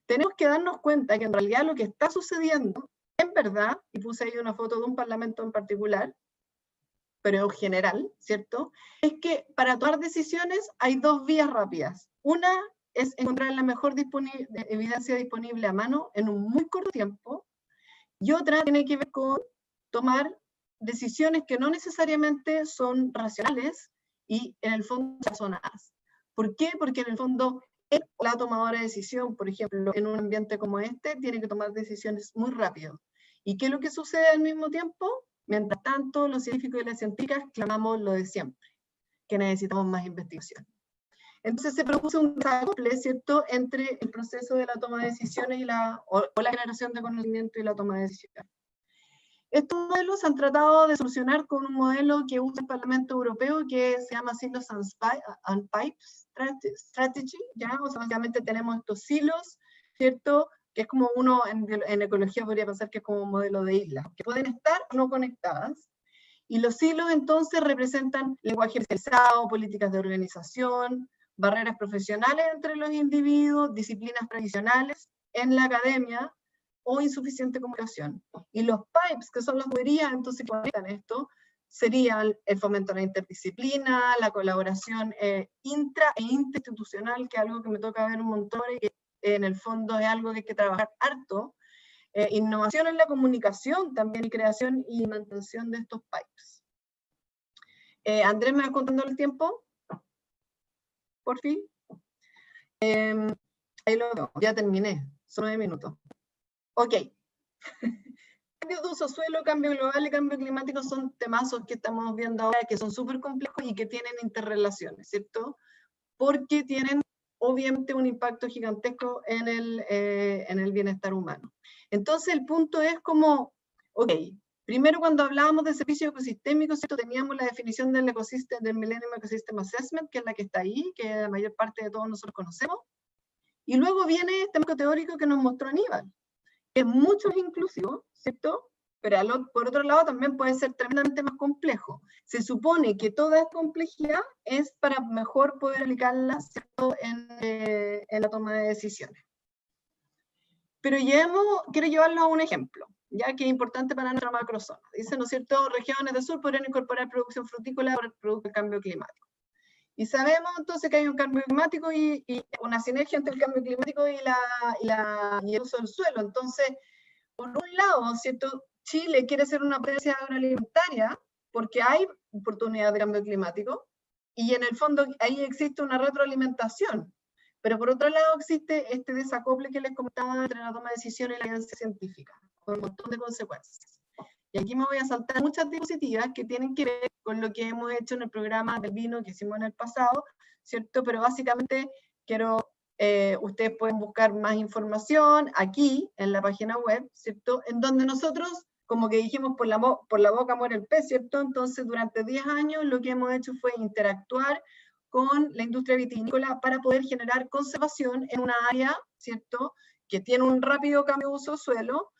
tenemos que darnos cuenta que en realidad lo que está sucediendo, en verdad, y puse ahí una foto de un parlamento en particular, pero en general, ¿cierto?, es que para tomar decisiones hay dos vías rápidas. Una es encontrar la mejor evidencia disponible a mano en un muy corto tiempo, y otra tiene que ver con tomar decisiones que no necesariamente son racionales y en el fondo razonadas. ¿Por qué? Porque en el fondo la tomadora de decisión, por ejemplo, en un ambiente como este, tiene que tomar decisiones muy rápido. ¿Y qué es lo que sucede al mismo tiempo? Mientras tanto, los científicos y las científicas clamamos lo de siempre, que necesitamos más investigación. Entonces se produce un desacople, ¿cierto?, entre el proceso de la toma de decisiones y la generación de conocimiento y la toma de decisiones. Estos modelos se han tratado de solucionar con un modelo que usa el Parlamento Europeo que se llama Silos and Pipes Strategy, ¿ya? O sea, básicamente tenemos estos silos, ¿cierto?, que es como uno, en ecología podría pensar que es como un modelo de islas, que pueden estar no conectadas, y los silos entonces representan lenguaje especializado, políticas de organización, barreras profesionales entre los individuos, disciplinas tradicionales en la academia, o insuficiente comunicación. Y los pipes, que son las tuberías, entonces que conectan esto, serían el fomento de la interdisciplina, la colaboración intra e interinstitucional, que es algo que me toca ver un montón y que en el fondo es algo que hay que trabajar harto, innovación en la comunicación también y creación y mantención de estos pipes. Andrés, ¿me va contando el tiempo? Por fin. Ahí lo veo, ya terminé, son 9 minutos. Ok. Cambio de uso suelo, cambio global y cambio climático son temazos que estamos viendo ahora que son súper complejos y que tienen interrelaciones, ¿cierto? Porque tienen obviamente un impacto gigantesco en el bienestar humano. Entonces el punto es como, ok, primero cuando hablábamos de servicios ecosistémicos, ¿cierto?, teníamos la definición del Millennium Ecosystem Assessment, que es la que está ahí, que la mayor parte de todos nosotros conocemos, y luego viene este marco teórico que nos mostró Aníbal, que es mucho más inclusivo, ¿cierto? Pero por otro lado también puede ser tremendamente más complejo. Se supone que toda esta complejidad es para mejor poder aplicarla, ¿cierto?, en la toma de decisiones. Pero quiero llevarlo a un ejemplo. ya que es importante para nuestra macrozona. Dice, ¿no es cierto?, regiones del sur podrían incorporar producción frutícola por el producto del cambio climático. Y sabemos entonces que hay un cambio climático y una sinergia entre el cambio climático y el uso del suelo. Entonces, por un lado, ¿cierto?, Chile quiere ser una potencia agroalimentaria porque hay oportunidad de cambio climático y en el fondo ahí existe una retroalimentación. Pero por otro lado existe este desacople que les comentaba entre la toma de decisiones y la evidencia científica, con un montón de consecuencias. Y aquí me voy a saltar muchas diapositivas que tienen que ver con lo que hemos hecho en el programa del vino que hicimos en el pasado, ¿cierto? Pero básicamente ustedes pueden buscar más información aquí en la página web, ¿cierto? En donde nosotros, como que dijimos, por la boca muere el pez, ¿cierto? Entonces durante 10 años lo que hemos hecho fue interactuar con la industria vitivinícola para poder generar conservación en una área, ¿cierto?, que tiene un rápido cambio de uso de suelo,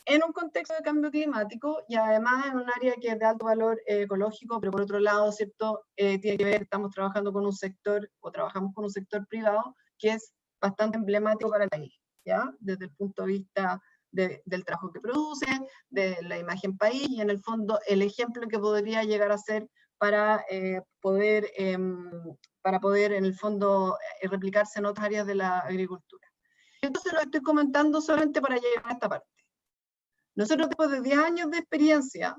en un contexto de cambio climático y además en un área que es de alto valor ecológico, pero por otro lado, ¿cierto?, tiene que ver, estamos trabajando con un sector, o trabajamos con un sector privado, que es bastante emblemático para el país, ¿ya? Desde el punto de vista del trabajo que produce, de la imagen país, y en el fondo el ejemplo que podría llegar a ser para poder en el fondo replicarse en otras áreas de la agricultura. Entonces lo estoy comentando solamente para llegar a esta parte. Nosotros después de 10 años de experiencia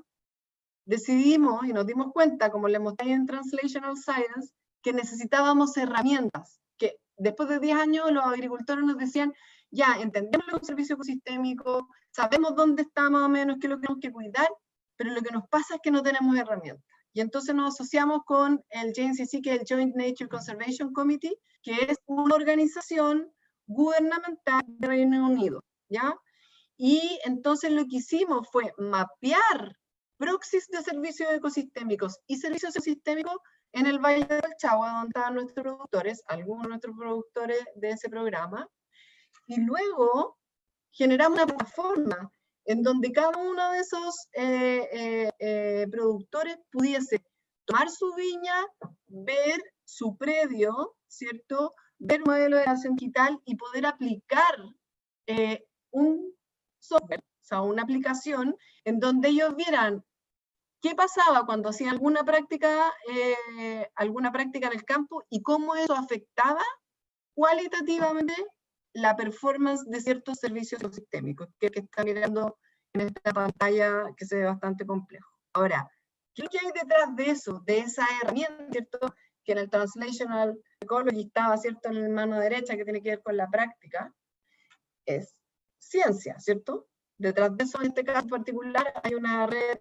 decidimos y nos dimos cuenta, como le mostré en Translational Science, que necesitábamos herramientas, que después de 10 años los agricultores nos decían, ya entendemos lo que es un servicio ecosistémico, sabemos dónde está más o menos, qué es lo que tenemos que cuidar, pero lo que nos pasa es que no tenemos herramientas. Y entonces nos asociamos con el JNCC, que es el Joint Nature Conservation Committee, que es una organización gubernamental de Reino Unido, ¿ya? Y entonces lo que hicimos fue mapear proxies de servicios ecosistémicos y servicios ecosistémicos en el Valle del Chagua, donde estaban nuestros productores, algunos de nuestros productores de ese programa, y luego generamos una plataforma en donde cada uno de esos productores pudiese tomar su viña, ver su predio, ¿cierto?, ver un modelo de acción digital y poder aplicar un software, o sea, una aplicación en donde ellos vieran qué pasaba cuando hacían alguna práctica en el campo y cómo eso afectaba cualitativamente la performance de ciertos servicios ecosistémicos, que está mirando en esta pantalla que se ve bastante complejo. Ahora, ¿qué hay detrás de eso, de esa herramienta, ¿cierto?, que en el Translational Ecology estaba, ¿cierto?, en la mano derecha, que tiene que ver con la práctica? Es ciencia, ¿cierto? Detrás de eso, en este caso particular, hay una red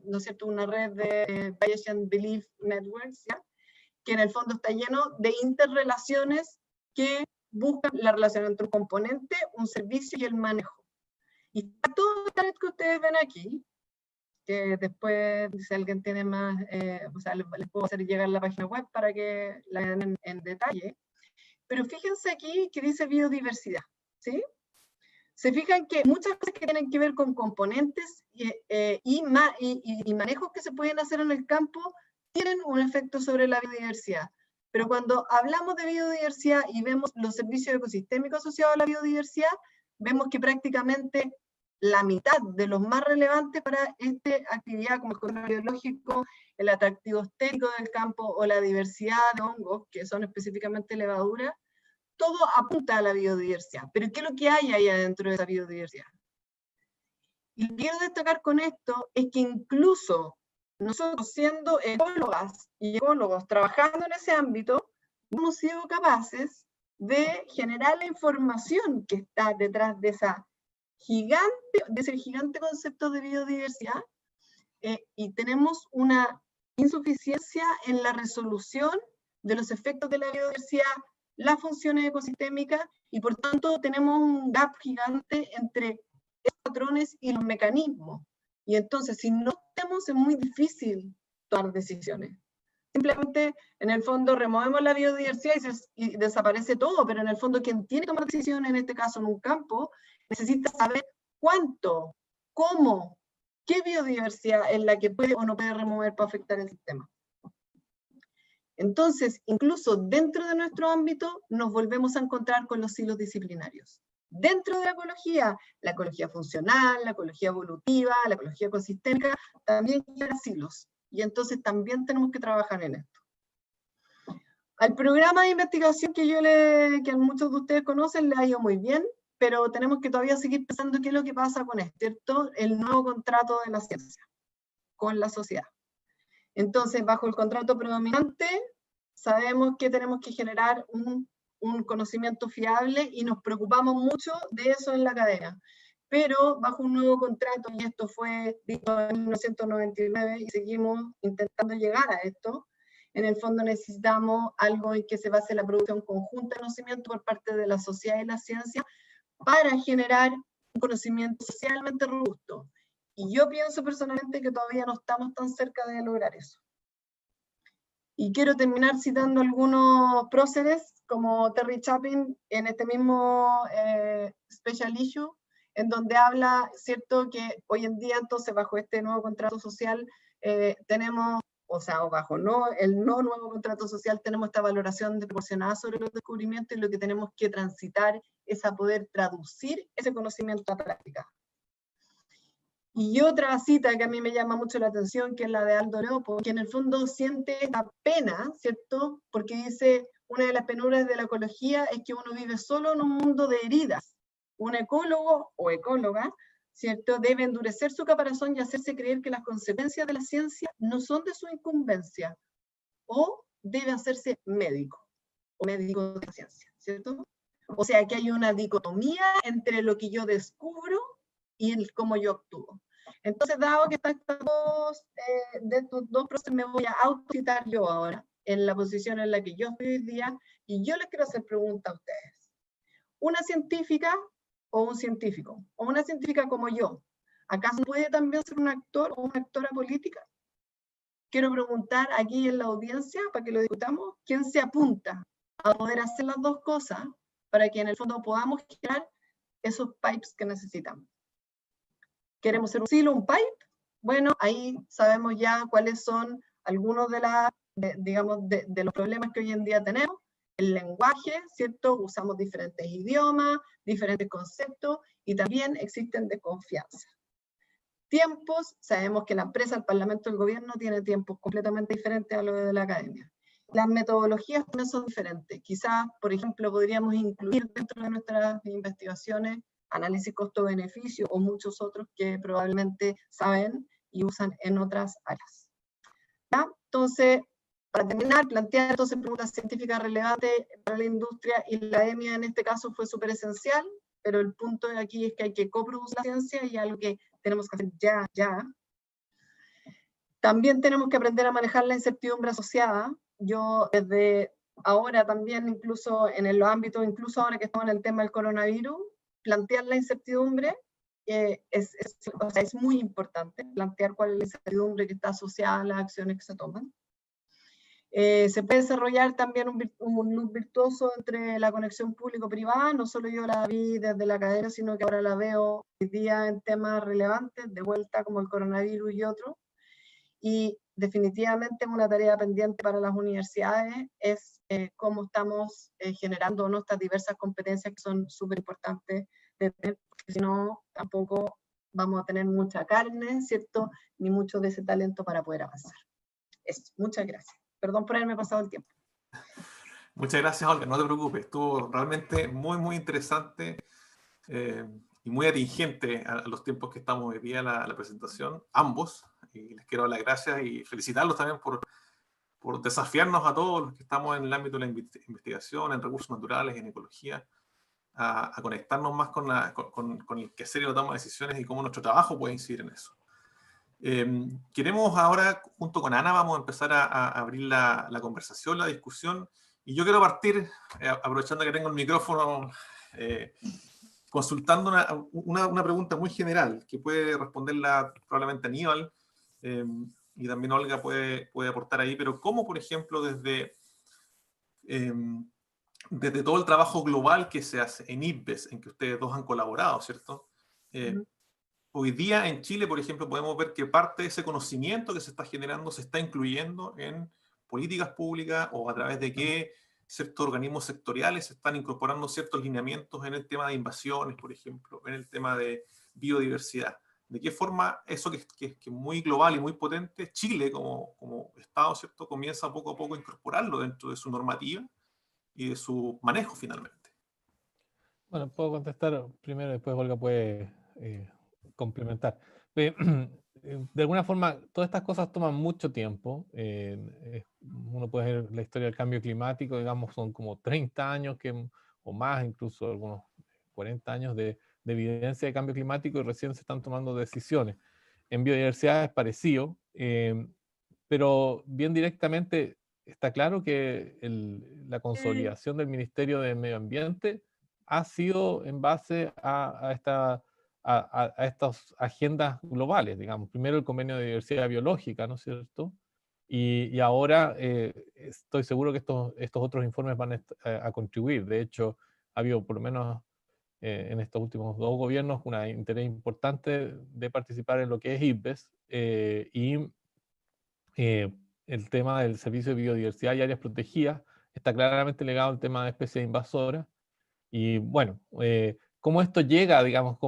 ¿no es cierto?, una red de Bayesian Belief Networks, ¿ya?, que en el fondo está lleno de interrelaciones que buscan la relación entre un componente, un servicio y el manejo. Y está todo el red que ustedes ven aquí, que después, si alguien tiene más, o sea, les puedo hacer llegar la página web para que la vean en detalle. Pero fíjense aquí que dice biodiversidad, ¿sí? Se fijan que muchas cosas que tienen que ver con componentes y manejos que se pueden hacer en el campo tienen un efecto sobre la biodiversidad. Pero cuando hablamos de biodiversidad y vemos los servicios ecosistémicos asociados a la biodiversidad, vemos que prácticamente la mitad de los más relevantes para esta actividad, como el control biológico, el atractivo estético del campo o la diversidad de hongos, que son específicamente levaduras, todo apunta a la biodiversidad. Pero ¿qué es lo que hay ahí adentro de esa biodiversidad? Y lo que quiero destacar con esto es que incluso nosotros, siendo ecólogas y ecólogos trabajando en ese ámbito, hemos sido capaces de generar la información que está detrás de ese gigante concepto de biodiversidad, y tenemos una insuficiencia en la resolución de los efectos de la biodiversidad, las funciones ecosistémicas, y por tanto tenemos un gap gigante entre los patrones y los mecanismos. Y entonces, si no tenemos, es muy difícil tomar decisiones. Simplemente, en el fondo, removemos la biodiversidad y desaparece todo, pero en el fondo, quien tiene que tomar decisiones, en este caso en un campo, necesita saber cuánto, cómo, qué biodiversidad es la que puede o no puede remover para afectar el sistema. Entonces, incluso dentro de nuestro ámbito, nos volvemos a encontrar con los hilos disciplinarios. Dentro de la ecología funcional, la ecología evolutiva, la ecología ecosistémica, también hay silos. Y entonces también tenemos que trabajar en esto. Al programa de investigación que muchos de ustedes conocen le ha ido muy bien, pero tenemos que todavía seguir pensando qué es lo que pasa con esto, ¿cierto? El nuevo contrato de la ciencia con la sociedad. Entonces, bajo el contrato predominante, sabemos que tenemos que generar un conocimiento fiable y nos preocupamos mucho de eso en la academia. Pero bajo un nuevo contrato, y esto fue dicho en 1999 y seguimos intentando llegar a esto, en el fondo necesitamos algo en que se base la producción conjunta de conocimiento por parte de la sociedad y la ciencia para generar un conocimiento socialmente robusto. Y yo pienso personalmente que todavía no estamos tan cerca de lograr eso. Y quiero terminar citando algunos próceres, como Terry Chapin, en este mismo Special Issue, en donde habla, ¿cierto?, que hoy en día, entonces, bajo este nuevo contrato social, tenemos, o sea, o bajo el no nuevo contrato social, tenemos esta valoración desproporcionada sobre los descubrimientos, y lo que tenemos que transitar es a poder traducir ese conocimiento a práctica. Y otra cita que a mí me llama mucho la atención, que es la de Aldo Leopo, que en el fondo siente esta pena, ¿cierto? Porque dice, una de las penuras de la ecología es que uno vive solo en un mundo de heridas. Un ecólogo o ecóloga, ¿cierto?, debe endurecer su caparazón y hacerse creer que las consecuencias de la ciencia no son de su incumbencia, o debe hacerse médico, o médico de la ciencia, ¿cierto? O sea, que hay una dicotomía entre lo que yo descubro y el cómo yo actúo. Entonces, dado que de estos dos procesos me voy a autocitar yo ahora, en la posición en la que yo estoy hoy día, y yo les quiero hacer preguntas a ustedes. Una científica o un científico, o una científica como yo, ¿acaso puede también ser un actor o una actora política? Quiero preguntar aquí en la audiencia, para que lo discutamos, ¿quién se apunta a poder hacer las dos cosas para que en el fondo podamos crear esos pipes que necesitamos? ¿Queremos ser un silo, un pipe? Bueno, ahí sabemos ya cuáles son algunos de los problemas que hoy en día tenemos. El lenguaje, ¿cierto? Usamos diferentes idiomas, diferentes conceptos, y también existen desconfianza. Tiempos, sabemos que la empresa, el parlamento, el gobierno tiene tiempos completamente diferentes a los de la academia. Las metodologías también son diferentes. Quizás, por ejemplo, podríamos incluir dentro de nuestras investigaciones análisis costo-beneficio o muchos otros que probablemente saben y usan en otras áreas. ¿Ya? Entonces, para terminar, plantear entonces preguntas científicas relevantes para la industria y la academia en este caso fue súper esencial, pero el punto de aquí es que hay que coproducir la ciencia y algo que tenemos que hacer ya. También tenemos que aprender a manejar la incertidumbre asociada. Yo desde ahora también, incluso en los ámbitos, incluso ahora que estamos en el tema del coronavirus, plantear la incertidumbre es muy importante, plantear cuál es la incertidumbre que está asociada a las acciones que se toman. Se puede desarrollar también un loop virtuoso entre la conexión público-privada, no solo yo la vi desde la academia, sino que ahora la veo hoy día en temas relevantes, de vuelta como el coronavirus y otros. Y definitivamente una tarea pendiente para las universidades es cómo estamos generando nuestras diversas competencias que son súper importantes de tener, porque si no, tampoco vamos a tener mucha carne, ¿cierto? Ni mucho de ese talento para poder avanzar. Eso, muchas gracias. Perdón por haberme pasado el tiempo. Muchas gracias, Olga, no te preocupes, estuvo realmente muy interesante y muy atingente a los tiempos que estamos hoy día la presentación, ambos, y les quiero dar las gracias y felicitarlos también por desafiarnos a todos los que estamos en el ámbito de la investigación, en recursos naturales, en ecología, a conectarnos más con el quehacer y la toma de decisiones y cómo nuestro trabajo puede incidir en eso. Queremos ahora, junto con Ana, vamos a empezar a abrir la conversación, la discusión, y yo quiero partir, aprovechando que tengo el micrófono, consultando una pregunta muy general, que puede responderla probablemente Aníbal, y también Olga puede aportar ahí, pero ¿cómo, por ejemplo, desde todo el trabajo global que se hace en IPBES, en que ustedes dos han colaborado, ¿cierto? Hoy día en Chile, por ejemplo, podemos ver que parte de ese conocimiento que se está generando se está incluyendo en políticas públicas, o a través de qué ciertos organismos sectoriales están incorporando ciertos lineamientos en el tema de invasiones, por ejemplo, en el tema de biodiversidad. ¿De qué forma eso que es muy global y muy potente, Chile como Estado, ¿cierto?, comienza poco a poco a incorporarlo dentro de su normativa y de su manejo finalmente? Bueno, puedo contestar primero, después Olga puede complementar. De alguna forma, todas estas cosas toman mucho tiempo. Uno puede ver la historia del cambio climático, digamos, son como 30 años o más, incluso algunos 40 años de evidencia de cambio climático, y recién se están tomando decisiones. En biodiversidad es parecido, pero bien directamente está claro que la consolidación del Ministerio de Medio Ambiente ha sido en base a estas agendas globales, digamos. Primero el Convenio de Diversidad Biológica, ¿no es cierto? Y ahora estoy seguro que estos otros informes van a contribuir. De hecho, ha habido por lo menos en estos últimos 2 gobiernos un interés importante de participar en lo que es IPBES, y el tema del Servicio de Biodiversidad y Áreas Protegidas está claramente ligado al tema de especies invasoras. Y bueno, cómo esto llega, digamos,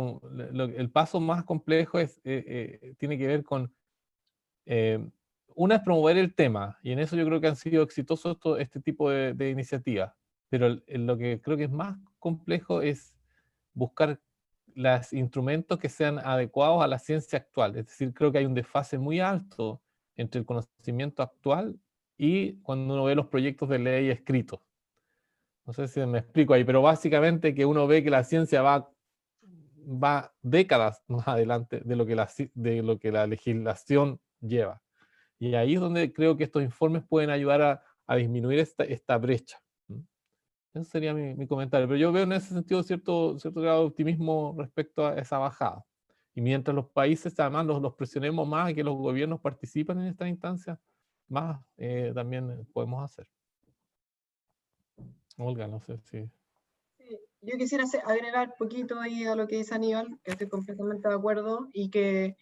el paso más complejo tiene que ver con, una es promover el tema, y en eso yo creo que han sido exitosos este tipo de iniciativas, pero lo que creo que es más complejo es buscar los instrumentos que sean adecuados a la ciencia actual. Es decir, creo que hay un desfase muy alto entre el conocimiento actual y cuando uno ve los proyectos de ley escritos. No sé si me explico ahí, pero básicamente que uno ve que la ciencia va décadas más adelante de lo que la legislación lleva. Y ahí es donde creo que estos informes pueden ayudar a disminuir esta brecha. Ese sería mi comentario. Pero yo veo en ese sentido cierto grado de optimismo respecto a esa bajada. Y mientras los países además los presionemos más y que los gobiernos participen en estas instancias, más también podemos hacer. Olga, no sé si... Sí, yo quisiera agregar un poquito ahí a lo que dice Aníbal, que estoy completamente de acuerdo, y que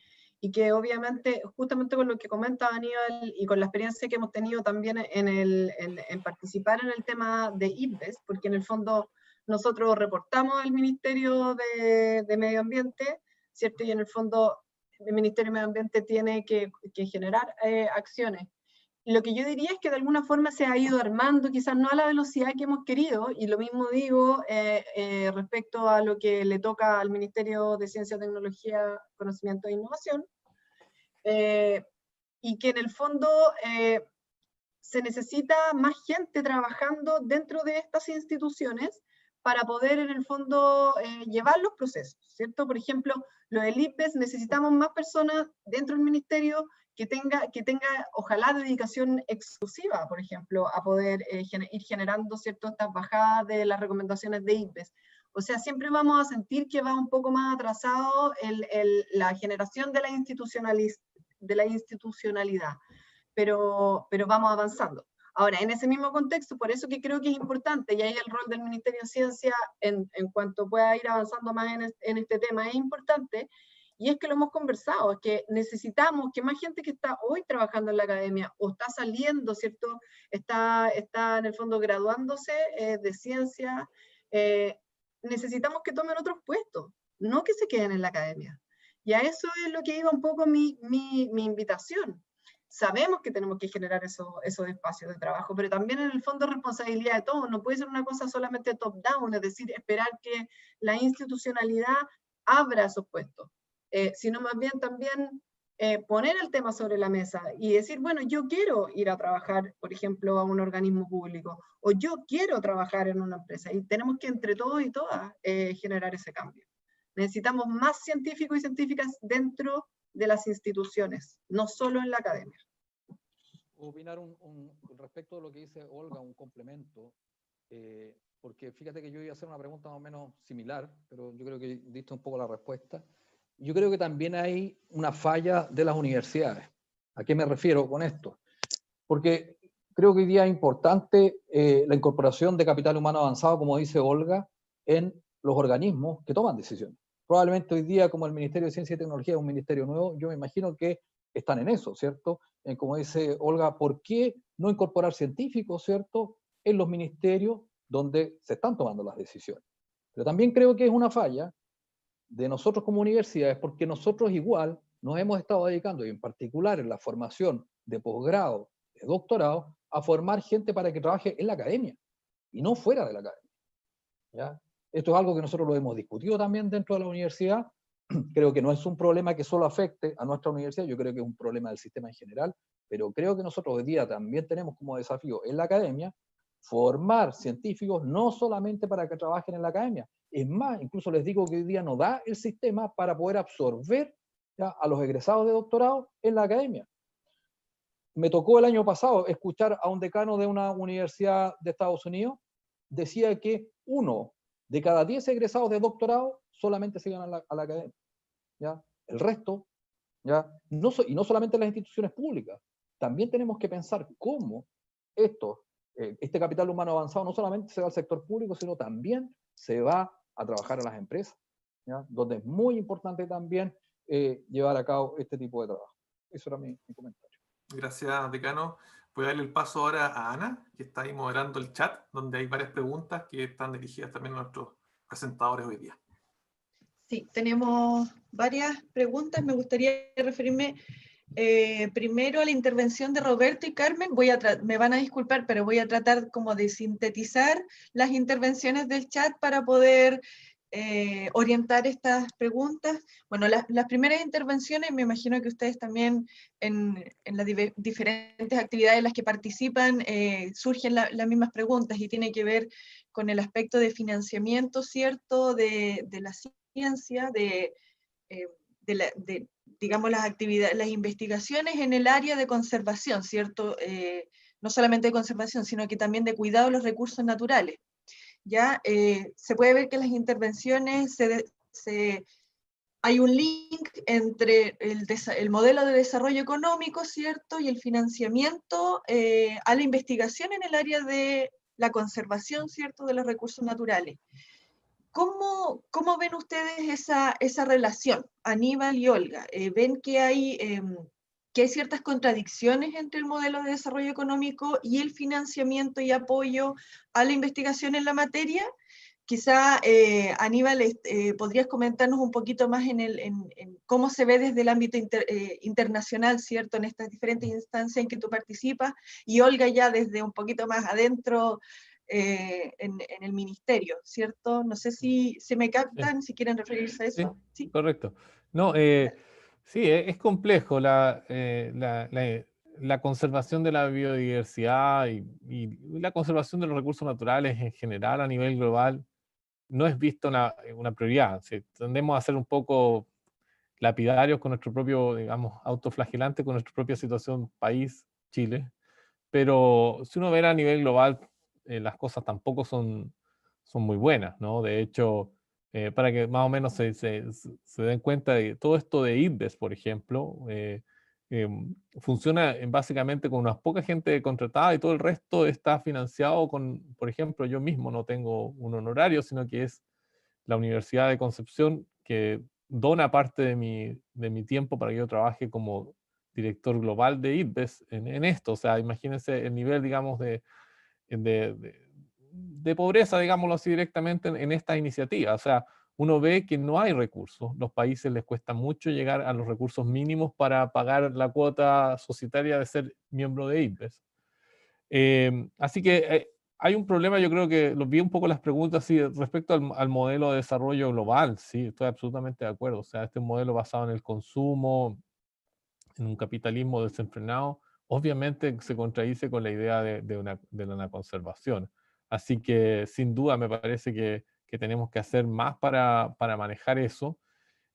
obviamente, justamente con lo que comenta Aníbal y con la experiencia que hemos tenido también en participar en el tema de IPBES, porque en el fondo nosotros reportamos al Ministerio de Medio Ambiente, ¿cierto? Y en el fondo el Ministerio de Medio Ambiente tiene que generar acciones. Lo que yo diría es que de alguna forma se ha ido armando, quizás no a la velocidad que hemos querido, y lo mismo digo respecto a lo que le toca al Ministerio de Ciencia, Tecnología, Conocimiento e Innovación, y que en el fondo se necesita más gente trabajando dentro de estas instituciones para poder en el fondo llevar los procesos, ¿cierto? Por ejemplo, lo del IPBES, necesitamos más personas dentro del ministerio que tenga ojalá dedicación exclusiva, por ejemplo, a poder ir generando, ¿cierto?, estas bajadas de las recomendaciones de IPBES. O sea, siempre vamos a sentir que va un poco más atrasado la generación de la institucionalidad, pero vamos avanzando. Ahora, en ese mismo contexto, por eso que creo que es importante, y ahí el rol del Ministerio de Ciencia, en cuanto pueda ir avanzando más en este tema, es importante, y es que lo hemos conversado, es que necesitamos que más gente que está hoy trabajando en la academia, o está saliendo, ¿cierto?, está en el fondo graduándose de ciencia, necesitamos que tomen otros puestos, no que se queden en la academia. Y a eso es lo que iba un poco mi invitación. Sabemos que tenemos que generar esos espacios de trabajo, pero también en el fondo es responsabilidad de todos, no puede ser una cosa solamente top-down, es decir, esperar que la institucionalidad abra esos puestos, sino más bien también poner el tema sobre la mesa y decir, bueno, yo quiero ir a trabajar, por ejemplo, a un organismo público, o yo quiero trabajar en una empresa, y tenemos que entre todos y todas generar ese cambio. Necesitamos más científicos y científicas dentro de las instituciones, no solo en la academia. Opinar respecto de lo que dice Olga, un complemento, porque fíjate que yo iba a hacer una pregunta más o menos similar, pero yo creo que diste un poco la respuesta. Yo creo que también hay una falla de las universidades. ¿A qué me refiero con esto? Porque creo que hoy día es importante la incorporación de capital humano avanzado, como dice Olga, en los organismos que toman decisiones. Probablemente hoy día, como el Ministerio de Ciencia y Tecnología es un ministerio nuevo, yo me imagino que están en eso, ¿cierto? Como dice Olga, ¿por qué no incorporar científicos, ¿cierto?, en los ministerios donde se están tomando las decisiones. Pero también creo que es una falla de nosotros como universidades, porque nosotros igual nos hemos estado dedicando, y en particular en la formación de posgrado, de doctorado, a formar gente para que trabaje en la academia y no fuera de la academia, ¿ya? Esto es algo que nosotros lo hemos discutido también dentro de la universidad. Creo que no es un problema que solo afecte a nuestra universidad, yo creo que es un problema del sistema en general, pero creo que nosotros hoy día también tenemos como desafío en la academia formar científicos no solamente para que trabajen en la academia. Es más, incluso les digo que hoy día no da el sistema para poder absorber, ¿ya?, a los egresados de doctorado en la academia. Me tocó el año pasado escuchar a un decano de una universidad de Estados Unidos, decía que 1 de cada 10 egresados de doctorado solamente se iban a la academia, ¿ya? El resto, ¿ya? Y no solamente en las instituciones públicas, también tenemos que pensar cómo este capital humano avanzado no solamente se va al sector público, sino también se va a trabajar a las empresas, ¿ya?, donde es muy importante también llevar a cabo este tipo de trabajo. Eso era mi comentario. Gracias, decano. Voy a darle el paso ahora a Ana, que está ahí moderando el chat, donde hay varias preguntas que están dirigidas también a nuestros presentadores hoy día. Sí, tenemos varias preguntas. Me gustaría referirme primero a la intervención de Roberto y Carmen. Me van a disculpar, pero voy a tratar como de sintetizar las intervenciones del chat para poder orientar estas preguntas. Bueno, las primeras intervenciones, me imagino que ustedes también en las diferentes actividades en las que participan surgen las mismas preguntas y tiene que ver con el aspecto de financiamiento, ¿cierto?, de la ciencia, digamos, las actividades, las investigaciones en el área de conservación, ¿cierto? No solamente de conservación, sino que también de cuidado de los recursos naturales. ¿Ya? Se puede ver que las intervenciones hay un link entre el modelo de desarrollo económico, ¿cierto?, y el financiamiento a la investigación en el área de la conservación, ¿cierto?, de los recursos naturales. ¿Cómo ven ustedes esa relación, Aníbal y Olga? ¿Ven que hay ciertas contradicciones entre el modelo de desarrollo económico y el financiamiento y apoyo a la investigación en la materia? Quizá, Aníbal, podrías comentarnos un poquito más en cómo se ve desde el ámbito internacional, ¿cierto?, en estas diferentes instancias en que tú participas, y Olga ya desde un poquito más adentro, en el ministerio, ¿cierto? No sé si se me captan, si quieren referirse a eso. Sí, ¿Sí? correcto. No, sí, es complejo la conservación de la biodiversidad y la conservación de los recursos naturales en general a nivel global no es visto una prioridad. Tendemos a ser un poco lapidarios con nuestro propio, digamos, autoflagelante con nuestra propia situación país, Chile, pero si uno ve a nivel global, las cosas tampoco son muy buenas, ¿no? De hecho, para que más o menos se den cuenta de todo esto de IDBES, por ejemplo, funciona básicamente con unas poca gente contratada y todo el resto está financiado con, por ejemplo, yo mismo no tengo un honorario, sino que es la Universidad de Concepción que dona parte de mi tiempo para que yo trabaje como director global de IDBES en esto. O sea, imagínense el nivel, digamos, de pobreza, digámoslo así directamente, en esta iniciativa. O sea, uno ve que no hay recursos. Los países les cuesta mucho llegar a los recursos mínimos para pagar la cuota societaria de ser miembro de IDBES. Así que hay un problema, yo creo que lo vi un poco las preguntas sí, respecto al modelo de desarrollo global. Sí, estoy absolutamente de acuerdo. O sea, este modelo basado en el consumo, en un capitalismo desenfrenado, obviamente se contradice con la idea de la conservación. Así que sin duda me parece que tenemos que hacer más para manejar eso.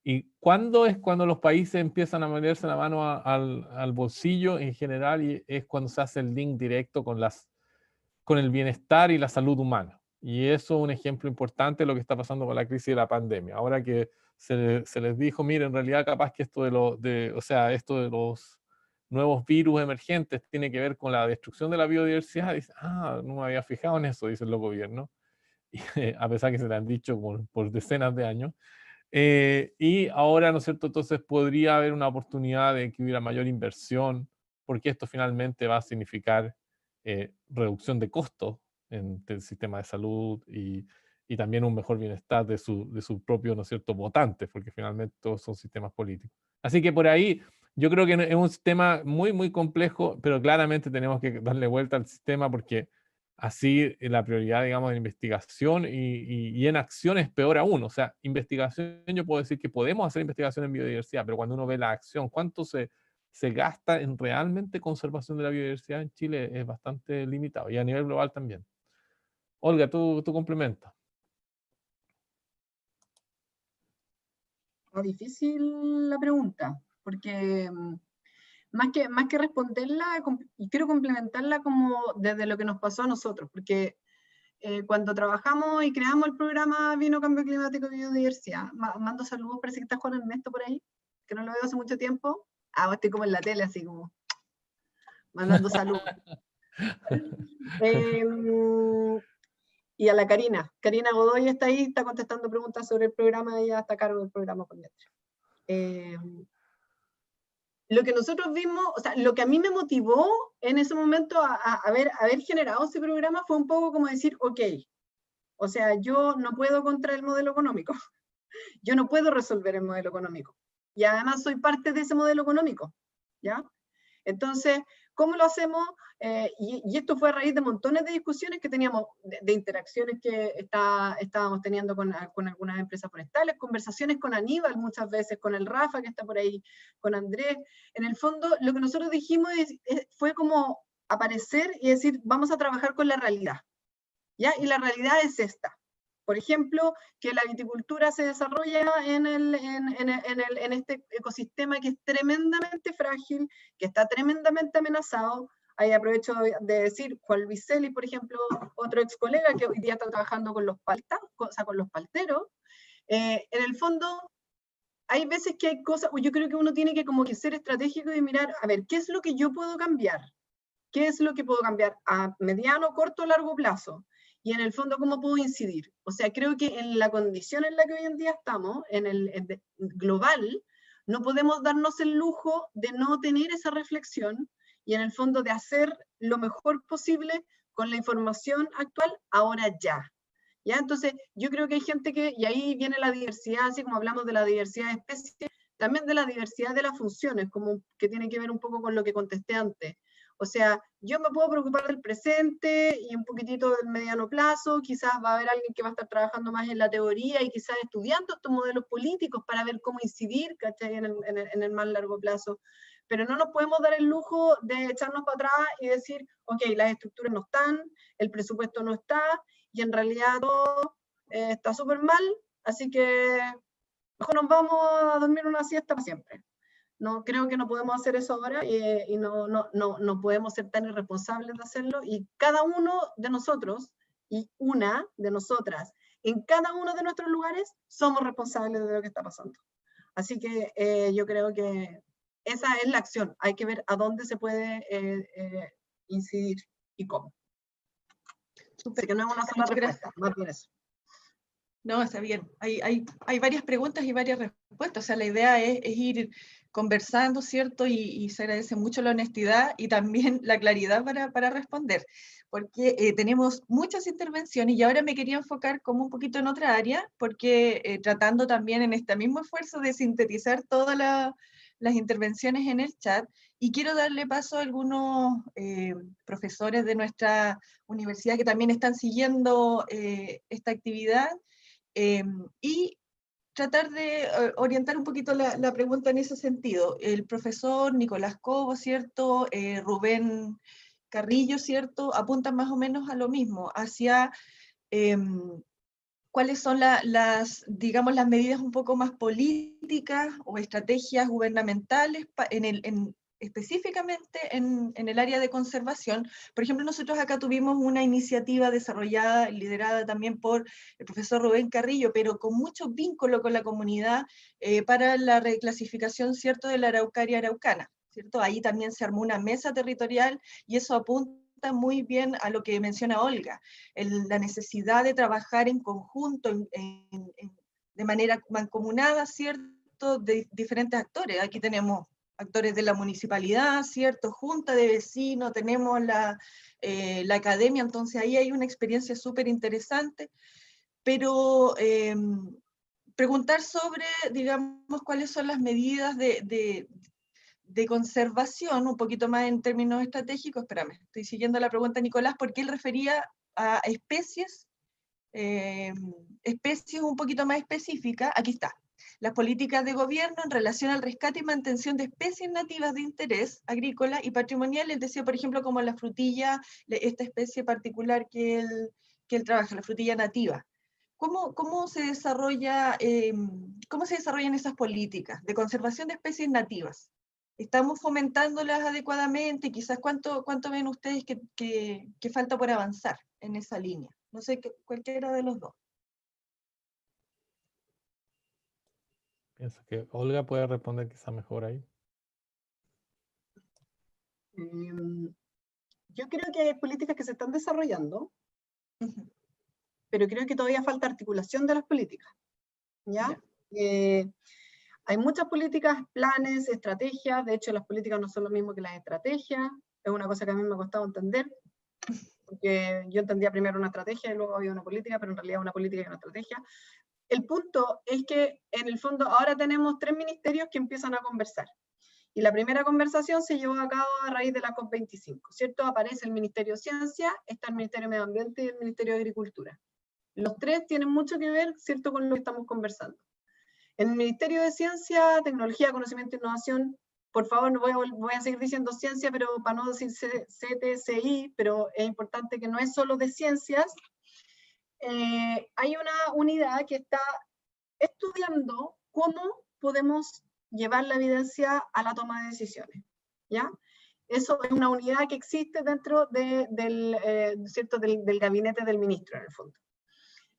¿Y cuándo es cuando los países empiezan a meterse la mano al bolsillo en general? Y es cuando se hace el link directo con el bienestar y la salud humana. Y eso es un ejemplo importante de lo que está pasando con la crisis de la pandemia. Ahora que se les dijo, mire, en realidad capaz que esto esto de los nuevos virus emergentes tiene que ver con la destrucción de la biodiversidad, dice, no me había fijado en eso, dicen los gobiernos, y, a pesar que se le han dicho por decenas de años. Y ahora, ¿no es cierto? Entonces podría haber una oportunidad de que hubiera mayor inversión, porque esto finalmente va a significar reducción de costos el sistema de salud y también un mejor bienestar de su propio, ¿no es cierto?, votantes, porque finalmente todos son sistemas políticos. Así que por ahí yo creo que es un sistema muy, muy complejo, pero claramente tenemos que darle vuelta al sistema porque así la prioridad, digamos, de investigación y en acción es peor aún. O sea, investigación, yo puedo decir que podemos hacer investigación en biodiversidad, pero cuando uno ve la acción, cuánto se gasta en realmente conservación de la biodiversidad en Chile es bastante limitado y a nivel global también. Olga, tú complementas. Está difícil la pregunta, porque más que responderla, y quiero complementarla como desde lo que nos pasó a nosotros, porque cuando trabajamos y creamos el programa Vino Cambio Climático y Biodiversidad, mando saludos, parece que está Juan Ernesto por ahí, que no lo veo hace mucho tiempo. Estoy como en la tele, así como mandando saludos. Y a la Karina Godoy está ahí, está contestando preguntas sobre el programa, ella está a cargo del programa por dentro. Lo que nosotros vimos, o sea, lo que a mí me motivó en ese momento a haber generado ese programa fue un poco como decir, ok, o sea, yo no puedo contra el modelo económico, yo no puedo resolver el modelo económico, y además soy parte de ese modelo económico, ¿ya? Entonces, ¿cómo lo hacemos? Y esto fue a raíz de montones de discusiones que teníamos, de interacciones que estábamos teniendo con algunas empresas forestales, conversaciones con Aníbal muchas veces, con el Rafa que está por ahí, con Andrés. En el fondo, lo que nosotros dijimos fue como aparecer y decir, vamos a trabajar con la realidad, ¿ya? Y la realidad es esta. Por ejemplo, que la viticultura se desarrolla en este ecosistema que es tremendamente frágil, que está tremendamente amenazado. Ahí aprovecho de decir, Juan Luis Celi, por ejemplo, otro ex colega que hoy día está trabajando con los palteros. En el fondo, hay veces que hay cosas, yo creo que uno tiene que como que ser estratégico y mirar, a ver, ¿qué es lo que yo puedo cambiar? ¿Qué es lo que puedo cambiar a mediano, corto o largo plazo? Y en el fondo, ¿cómo puedo incidir? O sea, creo que en la condición en la que hoy en día estamos, en el global, no podemos darnos el lujo de no tener esa reflexión y en el fondo de hacer lo mejor posible con la información actual, ahora ya. ¿Ya? Entonces, yo creo que hay gente y ahí viene la diversidad, así como hablamos de la diversidad de especies, también de la diversidad de las funciones, como que tiene que ver un poco con lo que contesté antes. O sea, yo me puedo preocupar del presente y un poquitito del mediano plazo, quizás va a haber alguien que va a estar trabajando más en la teoría y quizás estudiando estos modelos políticos para ver cómo incidir, ¿cachai? En el más largo plazo. Pero no nos podemos dar el lujo de echarnos para atrás y decir, ok, las estructuras no están, el presupuesto no está, y en realidad todo está súper mal, así que mejor nos vamos a dormir una siesta para siempre. No, creo que no podemos hacer eso ahora y no podemos ser tan irresponsables de hacerlo. Y cada uno de nosotros y una de nosotras, en cada uno de nuestros lugares, somos responsables de lo que está pasando. Así que yo creo que esa es la acción. Hay que ver a dónde se puede incidir y cómo. Así que no es una sola respuesta, más bien eso. No, está bien. Hay varias preguntas y varias respuestas. O sea, la idea es ir conversando, ¿cierto? Y se agradece mucho la honestidad y también la claridad para responder, porque tenemos muchas intervenciones y ahora me quería enfocar como un poquito en otra área, porque tratando también en este mismo esfuerzo de sintetizar todas las intervenciones en el chat, y quiero darle paso a algunos profesores de nuestra universidad que también están siguiendo esta actividad, y tratar de orientar un poquito la pregunta en ese sentido. El profesor Nicolás Cobo, ¿cierto? Rubén Carrillo, ¿cierto? Apuntan más o menos a lo mismo, hacia cuáles son digamos, las medidas un poco más políticas o estrategias gubernamentales específicamente en el área de conservación. Por ejemplo, nosotros acá tuvimos una iniciativa desarrollada, liderada también por el profesor Rubén Carrillo, pero con mucho vínculo con la comunidad para la reclasificación, ¿cierto?, de la araucaria araucana, ¿cierto? Ahí también se armó una mesa territorial y eso apunta muy bien a lo que menciona Olga, la necesidad de trabajar en conjunto, de manera mancomunada, ¿cierto?, de diferentes actores. Aquí tenemos actores de la municipalidad, ¿cierto? Junta de vecinos, tenemos la academia, entonces ahí hay una experiencia súper interesante, pero preguntar sobre, digamos, cuáles son las medidas de conservación, un poquito más en términos estratégicos. Espérame, estoy siguiendo la pregunta de Nicolás, porque él refería a especies un poquito más específicas. Aquí está. Las políticas de gobierno en relación al rescate y mantención de especies nativas de interés agrícola y patrimonial. Él decía, por ejemplo, como la frutilla, esta especie particular que él trabaja, la frutilla nativa. ¿Cómo se desarrollan esas políticas de conservación de especies nativas? ¿Estamos fomentándolas adecuadamente? Quizás ¿cuánto ven ustedes que falta por avanzar en esa línea? No sé, cualquiera de los dos. Pienso que Olga puede responder quizá mejor ahí. Yo creo que hay políticas que se están desarrollando, pero creo que todavía falta articulación de las políticas, ¿ya? Hay muchas políticas, planes, estrategias. De hecho, las políticas no son lo mismo que las estrategias. Es una cosa que a mí me ha costado entender, porque yo entendía primero una estrategia y luego había una política, pero en realidad una política y una estrategia. El punto es que, en el fondo, ahora tenemos 3 ministerios que empiezan a conversar. Y la primera conversación se llevó a cabo a raíz de la COP25, ¿cierto? Aparece el Ministerio de Ciencia, está el Ministerio de Medio Ambiente y el Ministerio de Agricultura. Los 3 tienen mucho que ver, ¿cierto?, con lo que estamos conversando. En el Ministerio de Ciencia, Tecnología, Conocimiento e Innovación, por favor, no voy a seguir diciendo ciencia, pero para no decir CTCI, pero es importante que no es solo de ciencias. Hay una unidad que está estudiando cómo podemos llevar la evidencia a la toma de decisiones, ¿ya? Eso es una unidad que existe dentro del gabinete del ministro, en el fondo.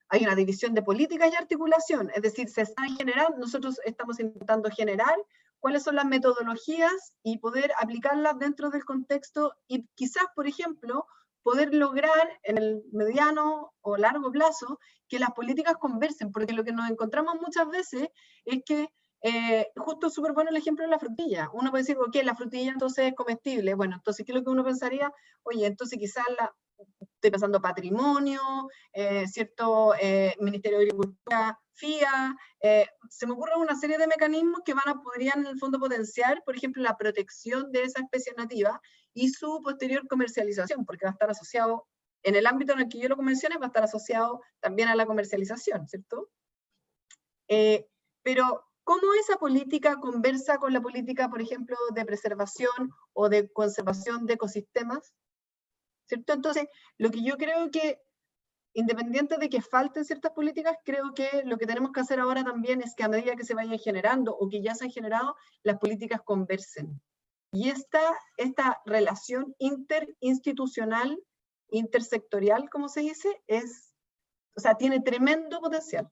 Hay una división de políticas y articulación, es decir, se están generando, nosotros estamos intentando generar cuáles son las metodologías y poder aplicarlas dentro del contexto y quizás, por ejemplo, poder lograr en el mediano o largo plazo que las políticas conversen, porque lo que nos encontramos muchas veces es que, justo súper bueno el ejemplo de la frutilla. Uno puede decir, ok, la frutilla entonces es comestible. Bueno, entonces, ¿qué es lo que uno pensaría? Oye, entonces quizás estoy pensando patrimonio, ¿cierto? Ministerio de Agricultura, FIA, se me ocurren una serie de mecanismos que podrían en el fondo potenciar, por ejemplo, la protección de esa especie nativa y su posterior comercialización, porque va a estar asociado, en el ámbito en el que yo lo mencioné, va a estar asociado también a la comercialización, ¿cierto? Pero, ¿cómo esa política conversa con la política, por ejemplo, de preservación o de conservación de ecosistemas? ¿Cierto? Entonces, lo que yo creo que, independiente de que falten ciertas políticas, creo que lo que tenemos que hacer ahora también es que a medida que se vayan generando o que ya se han generado, las políticas conversen. Y esta relación interinstitucional, intersectorial, como se dice, tiene tremendo potencial.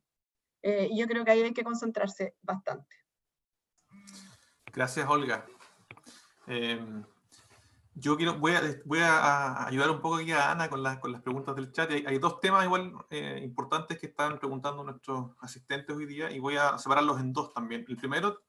Y yo creo que ahí hay que concentrarse bastante. Gracias, Olga. Yo voy a ayudar un poco aquí a Ana con las preguntas del chat. Hay 2 temas igual importantes que están preguntando nuestros asistentes hoy día y voy a separarlos en 2 también. El primero,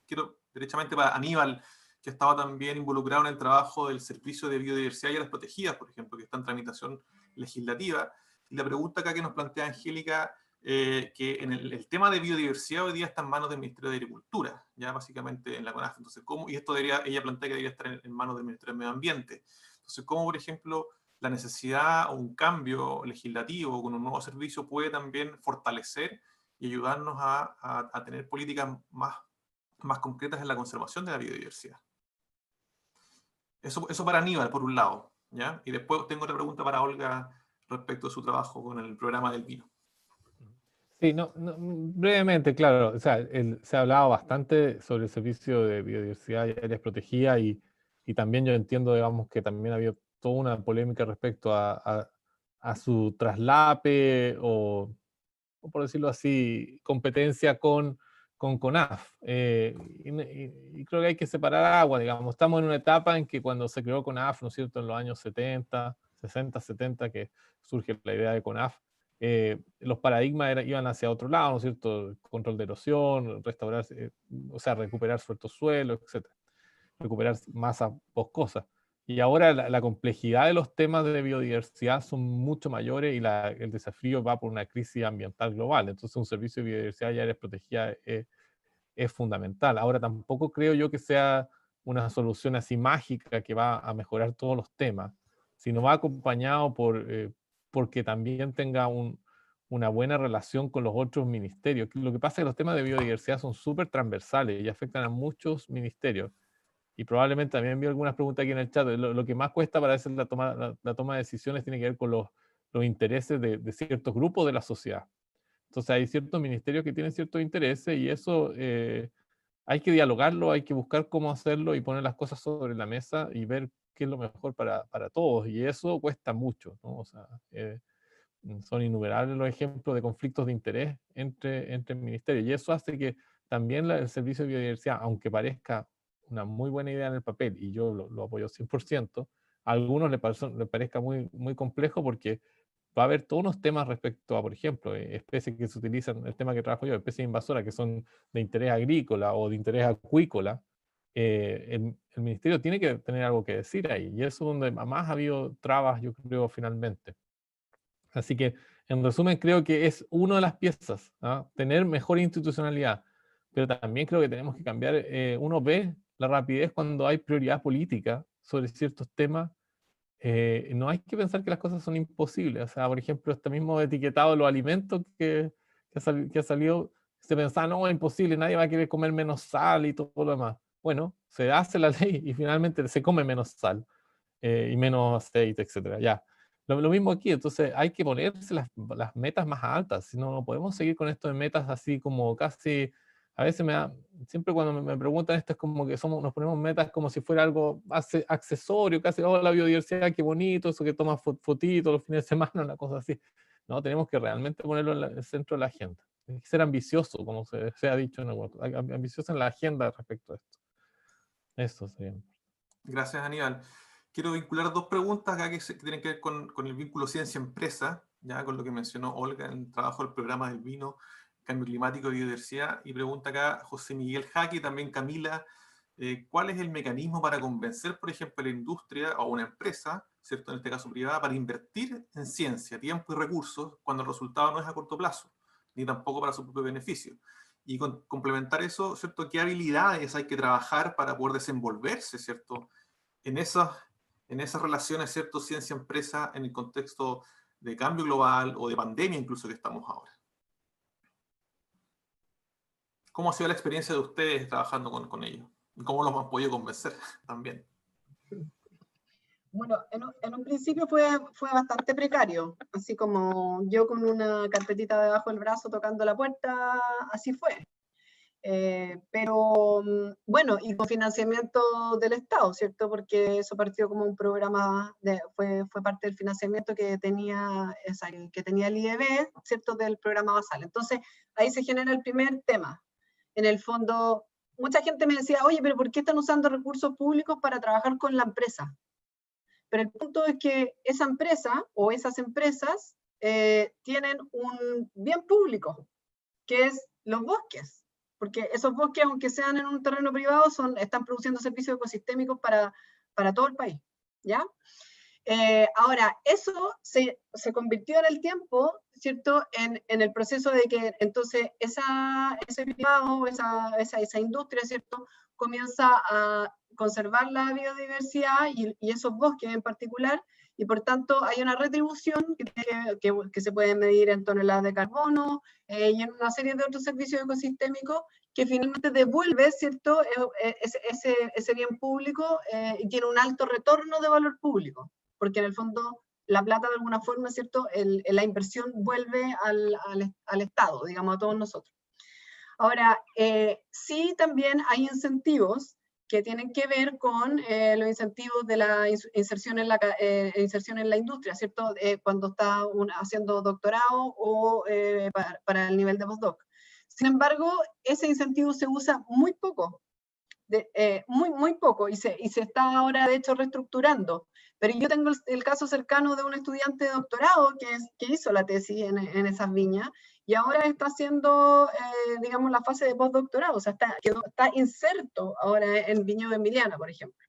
quiero derechamente para Aníbal, que estaba también involucrado en el trabajo del Servicio de Biodiversidad y Áreas Protegidas, por ejemplo, que está en tramitación legislativa. Y la pregunta acá que nos plantea Angélica, que en el tema de biodiversidad hoy día está en manos del Ministerio de Agricultura, ya básicamente en la CONAF. Entonces, ¿cómo? Y esto ella plantea que debería estar en manos del Ministerio de Medio Ambiente. Entonces, ¿cómo, por ejemplo, la necesidad o un cambio legislativo con un nuevo servicio puede también fortalecer y ayudarnos a tener políticas más concretas en la conservación de la biodiversidad? Eso para Aníbal, por un lado, ¿ya? Y después tengo otra pregunta para Olga respecto a su trabajo con el programa del vino. Sí, brevemente, claro, o sea, se ha hablado bastante sobre el servicio de biodiversidad y áreas protegidas y también yo entiendo, digamos, que también ha habido toda una polémica respecto a su traslape o por decirlo así, competencia con CONAF. Y creo que hay que separar agua, digamos. Estamos en una etapa en que cuando se creó CONAF, ¿no es cierto?, en los años 60, 70, que surge la idea de CONAF, los paradigmas iban hacia otro lado, ¿no es cierto? Control de erosión, restaurar, o sea, recuperar sueltos suelos, etc. recuperar masa boscosa. Y ahora la complejidad de los temas de biodiversidad son mucho mayores y el desafío va por una crisis ambiental global. Entonces un servicio de biodiversidad y áreas protegidas es fundamental. Ahora tampoco creo yo que sea una solución así mágica que va a mejorar todos los temas, sino va acompañado porque también tenga una buena relación con los otros ministerios. Lo que pasa es que los temas de biodiversidad son súper transversales y afectan a muchos ministerios. Y probablemente también vi algunas preguntas aquí en el chat. Lo que más cuesta para hacer la toma de decisiones tiene que ver con los intereses de ciertos grupos de la sociedad. Entonces hay ciertos ministerios que tienen ciertos intereses y eso hay que dialogarlo, hay que buscar cómo hacerlo y poner las cosas sobre la mesa y ver qué es lo mejor para todos. Y eso cuesta mucho, ¿no? O sea, son innumerables los ejemplos de conflictos de interés entre ministerios. Y eso hace que también el servicio de biodiversidad, aunque parezca una muy buena idea en el papel, y yo lo apoyo 100%, a algunos les parezca muy, muy complejo porque va a haber todos unos temas respecto a, por ejemplo, especies que se utilizan, el tema que trabajo yo, especies invasoras que son de interés agrícola o de interés acuícola. El ministerio tiene que tener algo que decir ahí, y eso es donde más ha habido trabas, yo creo, finalmente. Así que, en resumen, creo que es una de las piezas, ¿ah? Tener mejor institucionalidad, pero también creo que tenemos que cambiar, uno ve la rapidez cuando hay prioridad política sobre ciertos temas. No hay que pensar que las cosas son imposibles. O sea, por ejemplo, este mismo etiquetado de los alimentos que ha salido, se pensaba, no, es imposible, nadie va a querer comer menos sal y todo lo demás. Bueno, se hace la ley y finalmente se come menos sal y menos aceite, etcétera. Ya. Lo mismo aquí, entonces hay que ponerse las metas más altas, si no, no podemos seguir con esto de metas así como casi, a veces siempre cuando me preguntan esto es como que nos ponemos metas como si fuera algo accesorio, casi, oh, la biodiversidad, qué bonito, eso que toma fotitos los fines de semana, una cosa así. No, tenemos que realmente ponerlo en el centro de la agenda. Hay que ser ambicioso, como se ha dicho en el web, ambicioso en la agenda respecto a esto. Eso sería. Gracias, Aníbal. Quiero vincular dos preguntas acá que tienen que ver con el vínculo ciencia-empresa, ya con lo que mencionó Olga en el trabajo del programa del vino, cambio climático y biodiversidad. Y pregunta acá José Miguel Jaque y también Camila, ¿cuál es el mecanismo para convencer, por ejemplo, a la industria o a una empresa, ¿cierto? En este caso privada, para invertir en ciencia, tiempo y recursos cuando el resultado no es a corto plazo, ni tampoco para su propio beneficio? Y complementar eso, ¿cierto? ¿Qué habilidades hay que trabajar para poder desenvolverse, ¿cierto? En esas relaciones, ¿cierto? Ciencia-empresa en el contexto de cambio global o de pandemia incluso que estamos ahora. ¿Cómo ha sido la experiencia de ustedes trabajando con ellos? ¿Y cómo los han podido convencer también? Bueno, en un principio fue bastante precario, así como yo con una carpetita debajo del brazo tocando la puerta, así fue. Pero bueno, y con financiamiento del Estado, ¿cierto? Porque eso partió como un programa, fue parte del financiamiento que tenía el IEB, ¿cierto? Del programa basal. Entonces, ahí se genera el primer tema. En el fondo, mucha gente me decía, oye, pero ¿por qué están usando recursos públicos para trabajar con la empresa? Pero el punto es que esa empresa o esas empresas tienen un bien público, que es los bosques. Porque esos bosques, aunque sean en un terreno privado, están produciendo servicios ecosistémicos para todo el país, ¿ya? Ahora, eso se convirtió en el tiempo, ¿cierto? En el proceso de que entonces ese privado, esa industria, ¿cierto? Comienza a conservar la biodiversidad y esos bosques en particular, y por tanto hay una retribución que se puede medir en toneladas de carbono y en una serie de otros servicios ecosistémicos que finalmente devuelve, ¿cierto? Ese bien público y tiene un alto retorno de valor público, porque en el fondo la plata de alguna forma, ¿cierto? La inversión vuelve al Estado, digamos, a todos nosotros. Ahora, sí también hay incentivos que tienen que ver con los incentivos de la inserción en la industria, ¿cierto? Cuando está haciendo doctorado o para el nivel de postdoc. Sin embargo, ese incentivo se usa muy poco, muy poco, y se está ahora de hecho reestructurando. Pero yo tengo el caso cercano de un estudiante de doctorado que hizo la tesis en esas viñas, y ahora está haciendo, digamos, la fase de postdoctorado, o sea, está inserto ahora en Viñedo de Emiliana, por ejemplo.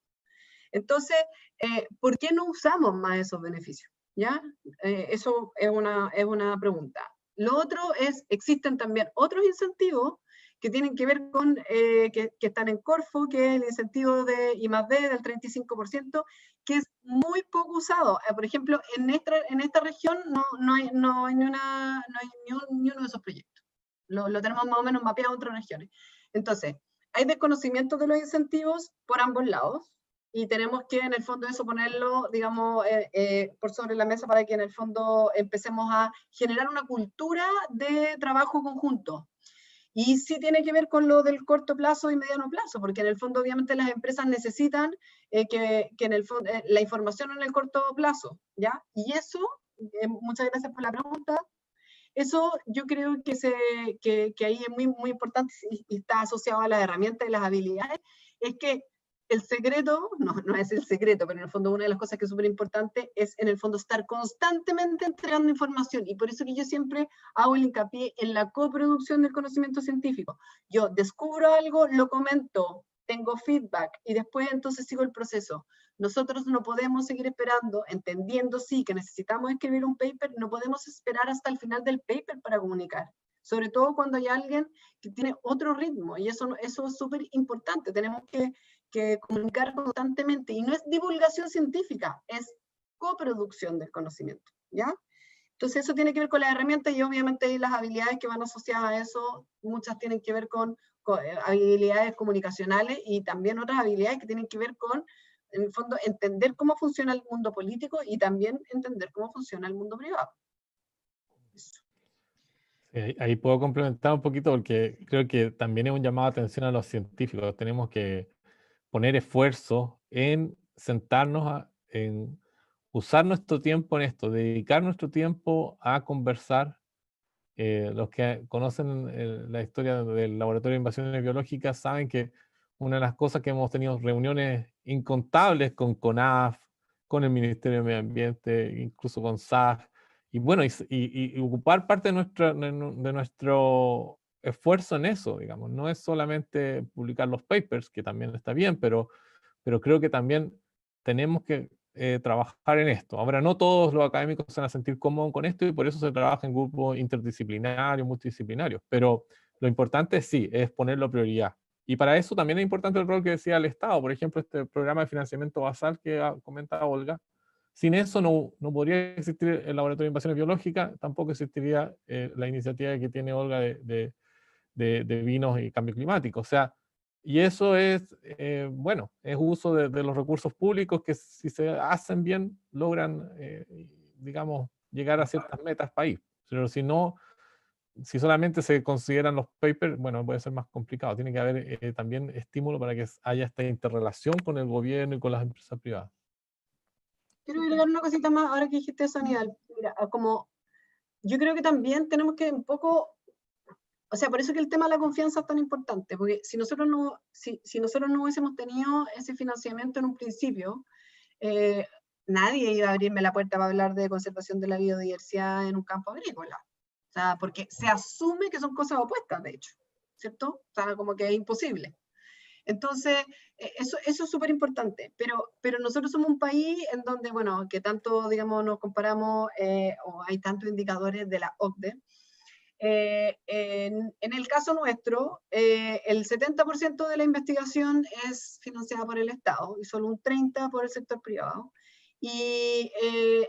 Entonces, ¿por qué no usamos más esos beneficios? ¿Ya? Eso es una pregunta. Lo otro es, existen también otros incentivos que tienen que ver con, que están en Corfo, que es el incentivo de I+D del 35%, que es muy poco usado. Por ejemplo, en esta región no hay ni uno de esos proyectos. Lo tenemos más o menos mapeado en otras regiones. Entonces, hay desconocimiento de los incentivos por ambos lados, y tenemos que en el fondo eso ponerlo, digamos, por sobre la mesa para que en el fondo empecemos a generar una cultura de trabajo conjunto. Y sí tiene que ver con lo del corto plazo y mediano plazo, porque en el fondo obviamente las empresas necesitan que en el fondo, la información en el corto plazo, ¿ya? Y eso, muchas gracias por la pregunta, eso yo creo que ahí es muy importante y está asociado a las herramientas y las habilidades, es que el secreto, no es el secreto, pero en el fondo una de las cosas que es súper importante es en el fondo estar constantemente entregando información, y por eso que yo siempre hago el hincapié en la coproducción del conocimiento científico. Yo descubro algo, lo comento, tengo feedback, y después entonces sigo el proceso. Nosotros no podemos seguir esperando, entendiendo sí que necesitamos escribir un paper, no podemos esperar hasta el final del paper para comunicar. Sobre todo cuando hay alguien que tiene otro ritmo, y eso es súper importante. Tenemos que comunicar constantemente, y no es divulgación científica, es coproducción del conocimiento, ¿ya? Entonces eso tiene que ver con las herramientas, y obviamente las habilidades que van asociadas a eso, muchas tienen que ver con habilidades comunicacionales, y también otras habilidades que tienen que ver con, en el fondo, entender cómo funciona el mundo político y también entender cómo funciona el mundo privado. Eso. Ahí puedo complementar un poquito, porque creo que también es un llamado de atención a los científicos. Tenemos que poner esfuerzo en sentarnos, en usar nuestro tiempo en esto, dedicar nuestro tiempo a conversar. Los que conocen la historia del Laboratorio de Invasiones Biológicas saben que una de las cosas que hemos tenido reuniones incontables con CONAF, con el Ministerio de Medio Ambiente, incluso con SAF, y bueno, y ocupar parte de nuestro esfuerzo en eso, digamos. No es solamente publicar los papers, que también está bien, pero creo que también tenemos que trabajar en esto. Ahora, no todos los académicos se van a sentir cómodos con esto, y por eso se trabaja en grupos interdisciplinarios, multidisciplinarios, pero lo importante sí, es ponerlo prioridad. Y para eso también es importante el rol que decía el Estado. Por ejemplo, este programa de financiamiento basal que comentaba Olga, sin eso no podría existir el Laboratorio de Invasiones Biológicas, tampoco existiría la iniciativa que tiene Olga de vinos y cambio climático. O sea, y eso es, bueno, es uso de los recursos públicos que, si se hacen bien, logran, digamos, llegar a ciertas metas país. Pero si no, si solamente se consideran los papers, bueno, puede ser más complicado. Tiene que haber también estímulo para que haya esta interrelación con el gobierno y con las empresas privadas. Quiero agregar una cosita más, ahora que dijiste eso, Aníbal. Mira, como yo creo que también tenemos que un poco, o sea, por eso que el tema de la confianza es tan importante, porque si nosotros no hubiésemos tenido ese financiamiento en un principio, nadie iba a abrirme la puerta para hablar de conservación de la biodiversidad en un campo agrícola. O sea, porque se asume que son cosas opuestas, de hecho, ¿cierto? O sea, como que es imposible. Entonces, eso es súper importante, pero nosotros somos un país en donde, bueno, que tanto, digamos, nos comparamos, o hay tantos indicadores de la OCDE. En el caso nuestro, el 70% de la investigación es financiada por el Estado y solo un 30% por el sector privado. Y, y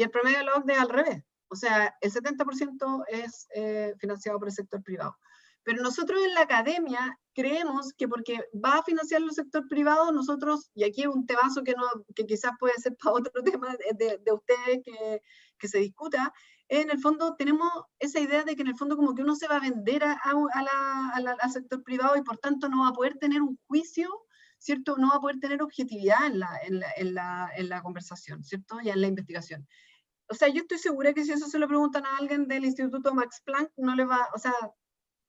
el promedio de la OCDE es al revés. O sea, el 70% es financiado por el sector privado. Pero nosotros en la academia creemos que porque va a financiar el sector privado, nosotros, y aquí es un temazo que quizás puede ser para otro tema de ustedes que se discuta, en el fondo tenemos esa idea de que en el fondo como que uno se va a vender al sector privado, y por tanto no va a poder tener un juicio, ¿cierto? No va a poder tener objetividad en la conversación, ¿cierto? Y en la investigación. O sea, yo estoy segura que si eso se lo preguntan a alguien del Instituto Max Planck, no le va, o sea,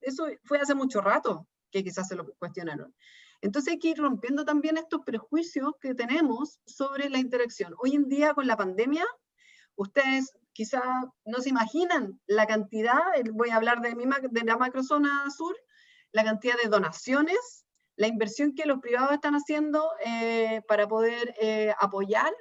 eso fue hace mucho rato que quizás se lo cuestionaron. Entonces hay que ir rompiendo también estos prejuicios que tenemos sobre la interacción. Hoy en día con la pandemia, ustedes quizás no se imaginan la cantidad, voy a hablar de la macrozona sur, la cantidad de donaciones, la inversión que los privados están haciendo para poder apoyar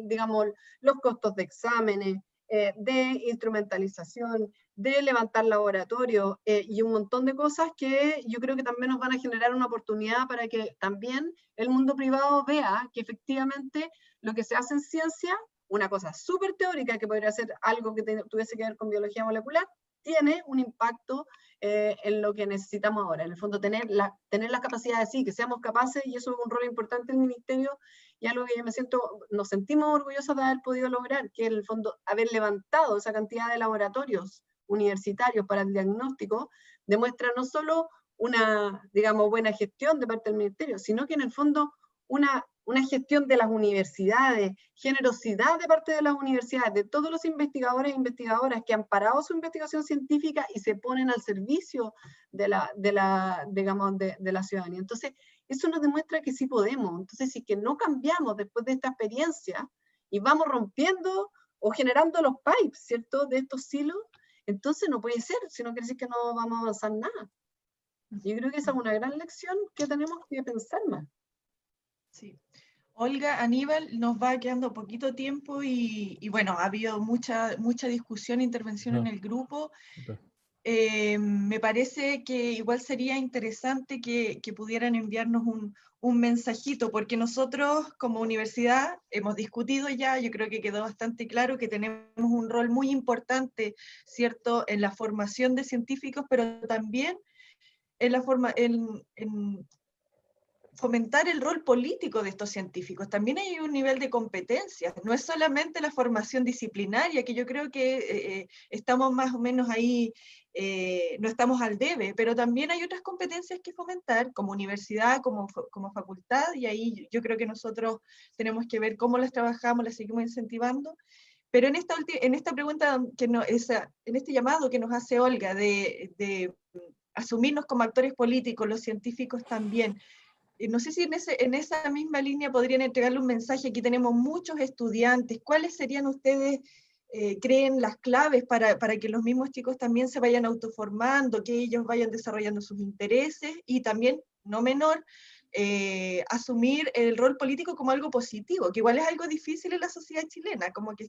digamos, los costos de exámenes, de instrumentalización, de levantar laboratorios y un montón de cosas que yo creo que también nos van a generar una oportunidad para que también el mundo privado vea que efectivamente lo que se hace en ciencia, una cosa súper teórica que podría ser algo que tuviese que ver con biología molecular, tiene un impacto en lo que necesitamos ahora. En el fondo, tener las capacidades, sí, que seamos capaces, y eso es un rol importante del Ministerio, y algo que yo nos sentimos orgullosos de haber podido lograr, que en el fondo, haber levantado esa cantidad de laboratorios universitarios para el diagnóstico, demuestra no solo una, digamos, buena gestión de parte del Ministerio, sino que en el fondo una gestión de las universidades, generosidad de parte de las universidades, de todos los investigadores e investigadoras que han parado su investigación científica y se ponen al servicio de la ciudadanía. Entonces, eso nos demuestra que sí podemos. Entonces, si que no cambiamos después de esta experiencia y vamos rompiendo o generando los pipes, ¿cierto?, de estos silos, entonces no puede ser, si no quiere decir que no vamos a avanzar nada. Yo creo que esa es una gran lección que tenemos que pensar más. Sí. Olga, Aníbal, nos va quedando poquito tiempo y bueno, ha habido mucha discusión, intervención en el grupo. Me parece que igual sería interesante que pudieran enviarnos un mensajito, porque nosotros como universidad hemos discutido ya, yo creo que quedó bastante claro que tenemos un rol muy importante, ¿cierto?, en la formación de científicos, pero también en fomentar el rol político de estos científicos. También hay un nivel de competencias, no es solamente la formación disciplinaria, que yo creo que estamos más o menos ahí, no estamos al debe, pero también hay otras competencias que fomentar, como universidad, como facultad, y ahí yo creo que nosotros tenemos que ver cómo las trabajamos, las seguimos incentivando. Pero en esta pregunta, en este llamado que nos hace Olga, de asumirnos como actores políticos, los científicos también, no sé si en esa misma línea podrían entregarle un mensaje. Aquí tenemos muchos estudiantes. ¿Cuáles serían ustedes, creen, las claves para que los mismos chicos también se vayan autoformando, que ellos vayan desarrollando sus intereses y también, no menor, asumir el rol político como algo positivo, que igual es algo difícil en la sociedad chilena, como que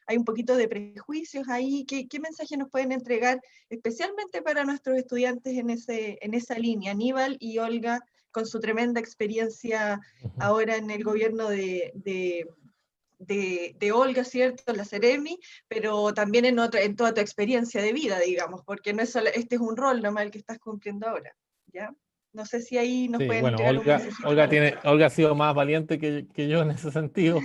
hay un poquito de prejuicios ahí? ¿Qué mensaje nos pueden entregar especialmente para nuestros estudiantes en esa línea? Aníbal y Olga, con su tremenda experiencia ahora en el gobierno de Olga, ¿cierto?, la Ceremi, pero también en toda tu experiencia de vida, digamos, porque no es solo, este es un rol nomás el que estás cumpliendo ahora, ¿ya? No sé si ahí nos pueden bueno, entregar Olga ha sido más valiente que yo en ese sentido,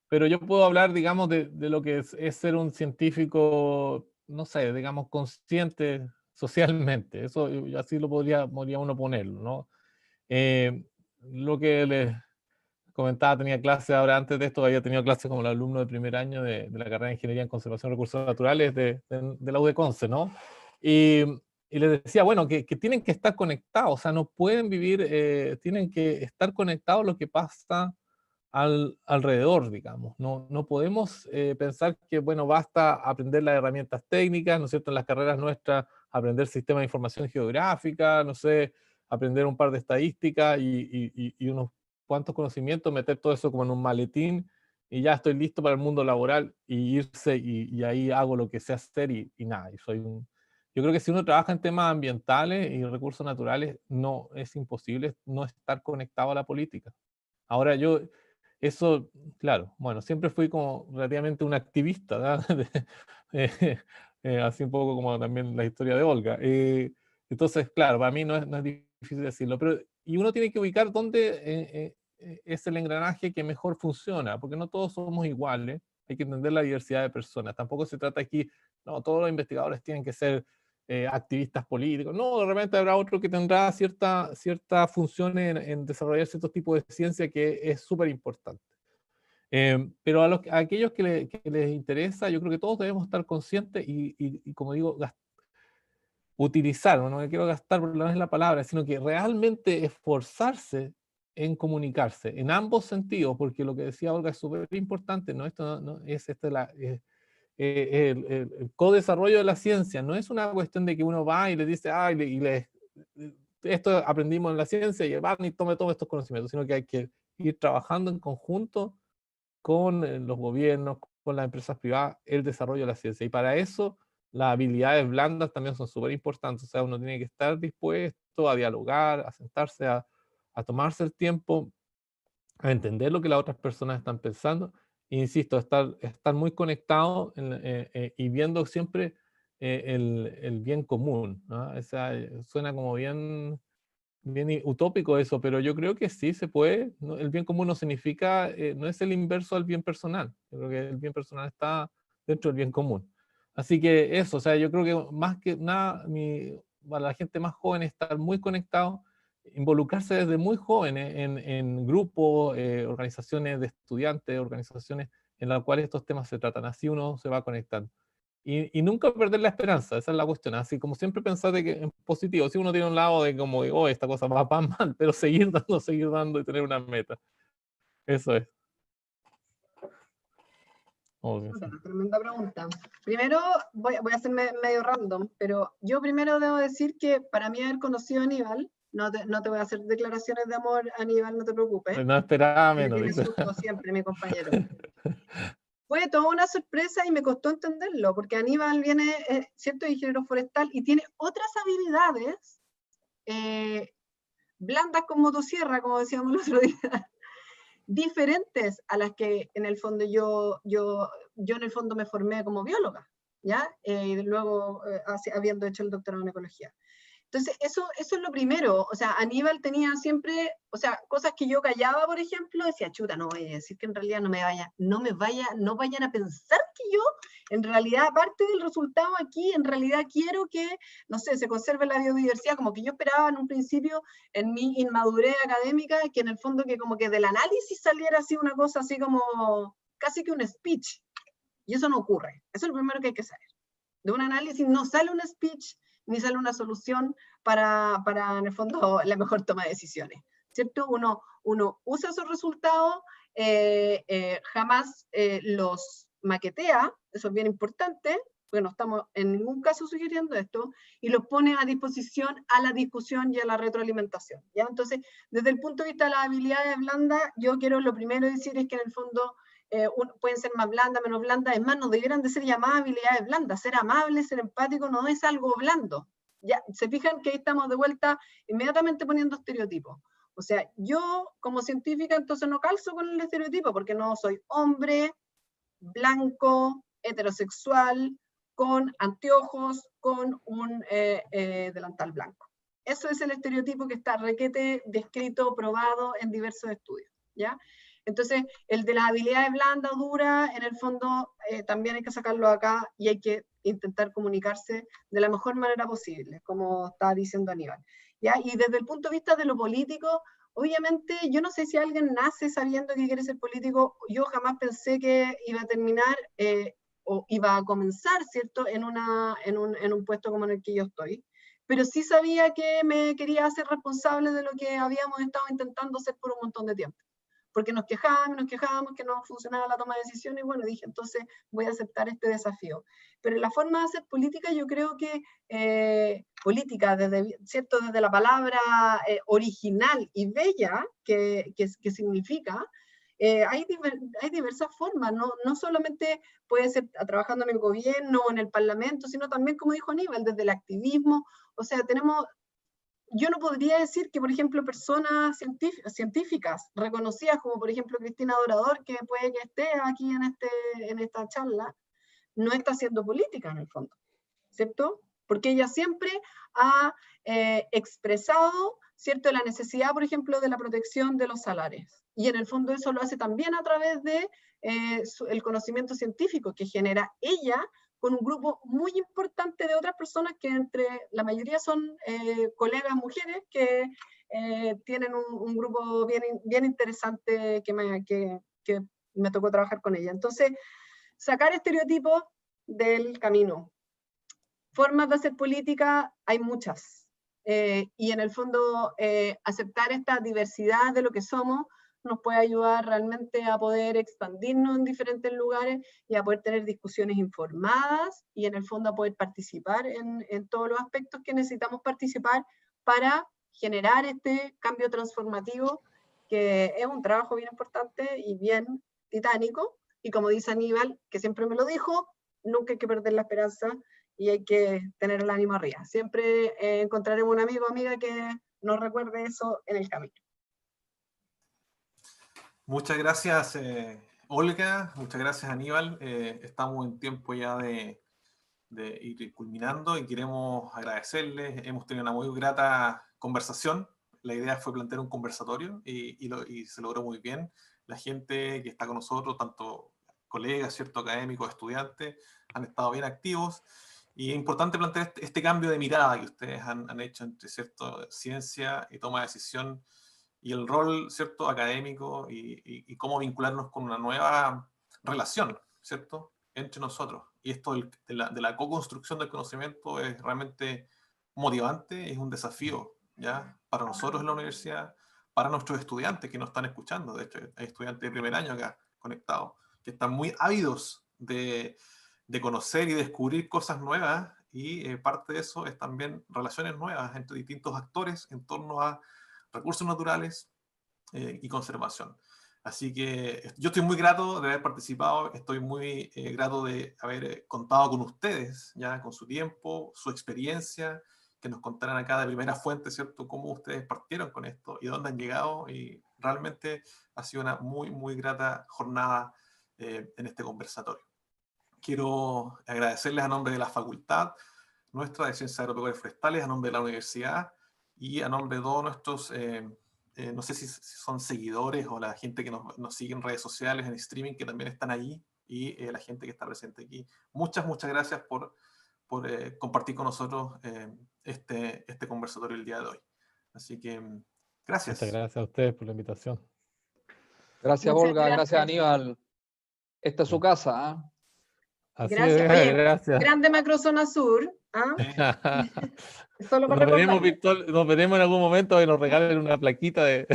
pero yo puedo hablar, digamos, de lo que es ser un científico, no sé, digamos, consciente socialmente. Eso así lo podría uno ponerlo, ¿no? Lo que les comentaba, tenía clase ahora, antes de esto había tenido clase como el alumno de primer año de la carrera de Ingeniería en Conservación de Recursos Naturales de la U de Conce, ¿no? Y les decía, bueno, que tienen que estar conectados, o sea, no pueden vivir, tienen que estar conectados a lo que pasa alrededor, digamos. No podemos pensar que, bueno, basta aprender las herramientas técnicas, ¿no es cierto?, en las carreras nuestras, aprender sistema de información geográfica, no sé, aprender un par de estadísticas y unos cuantos conocimientos, meter todo eso como en un maletín y ya estoy listo para el mundo laboral y irse y ahí hago lo que sé hacer y nada. Yo creo que si uno trabaja en temas ambientales y recursos naturales, no es imposible no estar conectado a la política. Ahora eso, claro, bueno, siempre fui como relativamente un activista, ¿verdad? Así un poco como también la historia de Olga. Entonces, claro, para mí no es difícil decirlo, y uno tiene que ubicar dónde es el engranaje que mejor funciona, porque no todos somos iguales, hay que entender la diversidad de personas. Tampoco se trata aquí, no, todos los investigadores tienen que ser activistas políticos. No, de repente habrá otro que tendrá cierta función en desarrollar ciertos tipos de ciencia que es súper importante. Pero a aquellos que les interesa, yo creo que todos debemos estar conscientes y como digo, utilizar, no me quiero gastar por la palabra, sino que realmente esforzarse en comunicarse, en ambos sentidos, porque lo que decía Olga es súper importante, ¿no? Esto no es el co-desarrollo de la ciencia, no es una cuestión de que uno va y le dice, esto aprendimos en la ciencia y van y tome todos estos conocimientos, sino que hay que ir trabajando en conjunto con los gobiernos, con las empresas privadas, el desarrollo de la ciencia. Y para eso las habilidades blandas también son súper importantes. O sea, uno tiene que estar dispuesto a dialogar, a sentarse, a tomarse el tiempo, a entender lo que las otras personas están pensando. E insisto, estar muy conectado y viendo siempre el bien común, ¿no? O sea, suena como bien utópico eso, pero yo creo que sí se puede. El bien común no significa, no es el inverso al bien personal. Yo creo que el bien personal está dentro del bien común. Así que eso, o sea, yo creo que más que nada, para la gente más joven, estar muy conectado, involucrarse desde muy joven en grupos, organizaciones de estudiantes, organizaciones en las cuales estos temas se tratan. Así uno se va conectando. Y nunca perder la esperanza, esa es la cuestión. Así como siempre pensar de que en positivo, si uno tiene un lado de como, oh, esta cosa va mal, pero seguir dando y tener una meta. Eso es. Obvio, sí. Tremenda pregunta. Primero, voy a ser medio random, pero yo primero debo decir que para mí haber conocido a Aníbal, no te voy a hacer declaraciones de amor, Aníbal, no te preocupes. No esperaba Me menos. tiene susto siempre, mi compañero. Fue toda una sorpresa y me costó entenderlo, porque Aníbal viene, cierto, de ingeniero forestal y tiene otras habilidades blandas con motosierra, como decíamos el otro día, diferentes a las que en el fondo yo en el fondo me formé como bióloga, ¿ya? Luego habiendo hecho el doctorado en ecología. Entonces, eso es lo primero. O sea, Aníbal tenía siempre, o sea, cosas que yo callaba, por ejemplo, decía, chuta, no voy a decir que en realidad no vayan a pensar que yo, en realidad, aparte del resultado aquí, en realidad quiero que, no sé, se conserve la biodiversidad, como que yo esperaba en un principio, en mi inmadurez académica, que en el fondo que como que del análisis saliera así una cosa así como, casi que un speech. Y eso no ocurre. Eso es lo primero que hay que saber. De un análisis no sale un speech, ni sale una solución para en el fondo, la mejor toma de decisiones, ¿cierto? Uno usa esos resultados, jamás los maquetea, eso es bien importante, porque no estamos en ningún caso sugiriendo esto, y los pone a disposición a la discusión y a la retroalimentación, ¿ya? Entonces, desde el punto de vista de las habilidades blandas, yo quiero lo primero decir es que en el fondo pueden ser más blandas, menos blandas, es más, no debieran de ser llamadas habilidades blandas, ser amable, ser empático no es algo blando. Ya, se fijan que ahí estamos de vuelta inmediatamente poniendo estereotipos. O sea, yo como científica entonces no calzo con el estereotipo porque no soy hombre, blanco, heterosexual, con anteojos, con un delantal blanco. Eso es el estereotipo que está requete descrito, probado en diversos estudios, ¿ya? Entonces, el de las habilidades blandas o duras, en el fondo, también hay que sacarlo acá y hay que intentar comunicarse de la mejor manera posible, como estaba diciendo Aníbal, ¿ya? Y desde el punto de vista de lo político, obviamente, yo no sé si alguien nace sabiendo que quiere ser político, yo jamás pensé que iba a terminar o iba a comenzar, ¿cierto?, en un puesto como en el que yo estoy, pero sí sabía que me quería hacer responsable de lo que habíamos estado intentando hacer por un montón de tiempo, porque nos quejábamos que no funcionaba la toma de decisiones, y bueno, dije, entonces voy a aceptar este desafío. Pero la forma de hacer política, yo creo que política, ¿cierto? Desde la palabra original y bella, que significa, hay diversas formas, no solamente puede ser trabajando en el gobierno o en el parlamento, sino también, como dijo Aníbal, desde el activismo. O sea, yo no podría decir que, por ejemplo, personas científicas reconocidas, como por ejemplo Cristina Dorador, que puede que esté aquí en esta charla, no está haciendo política en el fondo, ¿cierto? Porque ella siempre ha expresado, ¿cierto?, la necesidad, por ejemplo, de la protección de los salares. Y en el fondo eso lo hace también a través de el conocimiento científico que genera ella con un grupo muy importante de otras personas que entre la mayoría son colegas mujeres que tienen un grupo bien interesante que me tocó trabajar con ella. Entonces, sacar estereotipos del camino. formas de hacer política hay muchas. Y en el fondo, aceptar esta diversidad de lo que somos nos puede ayudar realmente a poder expandirnos en diferentes lugares y a poder tener discusiones informadas y en el fondo a poder participar en todos los aspectos que necesitamos participar para generar este cambio transformativo, que es un trabajo bien importante y bien titánico. Y como dice Aníbal, que siempre me lo dijo, nunca hay que perder la esperanza y hay que tener el ánimo arriba. Siempre encontraremos un amigo o amiga que nos recuerde eso en el camino. Muchas gracias, Olga. Muchas gracias, Aníbal. Estamos en tiempo ya de ir culminando y queremos agradecerles. Hemos tenido una muy grata conversación. La idea fue plantear un conversatorio y se logró muy bien. La gente que está con nosotros, tanto colegas, ¿cierto?, académicos, estudiantes, han estado bien activos. Y es importante plantear este cambio de mirada que ustedes han hecho entre, ¿cierto?, ciencia y toma de decisión y el rol, ¿cierto?, académico y cómo vincularnos con una nueva relación, ¿cierto?, entre nosotros. Y esto de la co-construcción del conocimiento es realmente motivante, es un desafío, ¿ya?, para nosotros en la universidad, para nuestros estudiantes que nos están escuchando. De hecho, hay estudiantes de primer año acá conectados, que están muy ávidos de conocer y descubrir cosas nuevas, y parte de eso es también relaciones nuevas entre distintos actores en torno a recursos naturales y conservación. Así que yo estoy muy grato de haber participado, estoy muy grato de haber contado con ustedes, ya con su tiempo, su experiencia, que nos contaran acá de primera fuente, ¿cierto?, cómo ustedes partieron con esto y dónde han llegado, y realmente ha sido una muy, muy grata jornada en este conversatorio. Quiero agradecerles a nombre de la facultad nuestra de Ciencias Agropecuarias y Forestales, a nombre de la universidad y a nombre de todos nuestros, no sé si son seguidores o la gente que nos sigue en redes sociales, en streaming, que también están allí, y la gente que está presente aquí. Muchas gracias por compartir con nosotros este conversatorio el día de hoy. Así que, gracias. Muchas gracias a ustedes por la invitación. Gracias, Muchas Olga. Gracias, Aníbal. Esta es su casa, ¿ah? Así Gracias. es, Oye, gracias. grande Macrozona Sur. Solo para Nos veremos en algún momento y nos regalen una plaquita de...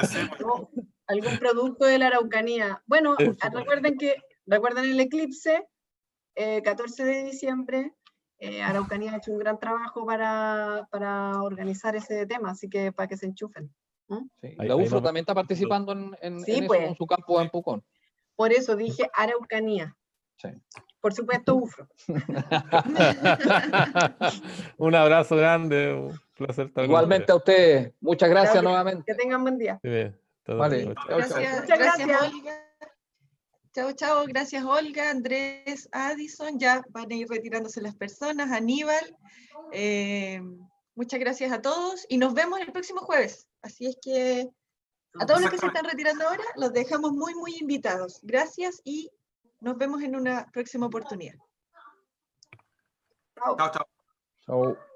Sí, no, algún producto de la Araucanía. Bueno, recuerden el eclipse, 14 de diciembre. Araucanía ha hecho un gran trabajo para organizar ese tema, así que para que se enchufen. Sí. Ahí La UFRO no- también está participando en Sí, eso, pues. en su campo en Pucón. Por eso dije Araucanía. Sí. Por supuesto, UFRO. Un abrazo grande, un placer estar con Igualmente a ustedes. Muchas gracias Chao, nuevamente. Que tengan buen día. ustedes. Bien, todo Vale. bien. Chao, chao. Gracias, Muchas gracias, gracias. Olga. Chao, chao. Gracias, Olga, Andrés, Addison. Ya van a ir retirándose las personas. Aníbal. Muchas gracias a todos y nos vemos el próximo jueves. Así es que a todos los que se están retirando ahora, los dejamos muy, muy invitados. Gracias y nos vemos en una próxima oportunidad. Chao. Chao, chao. Chao.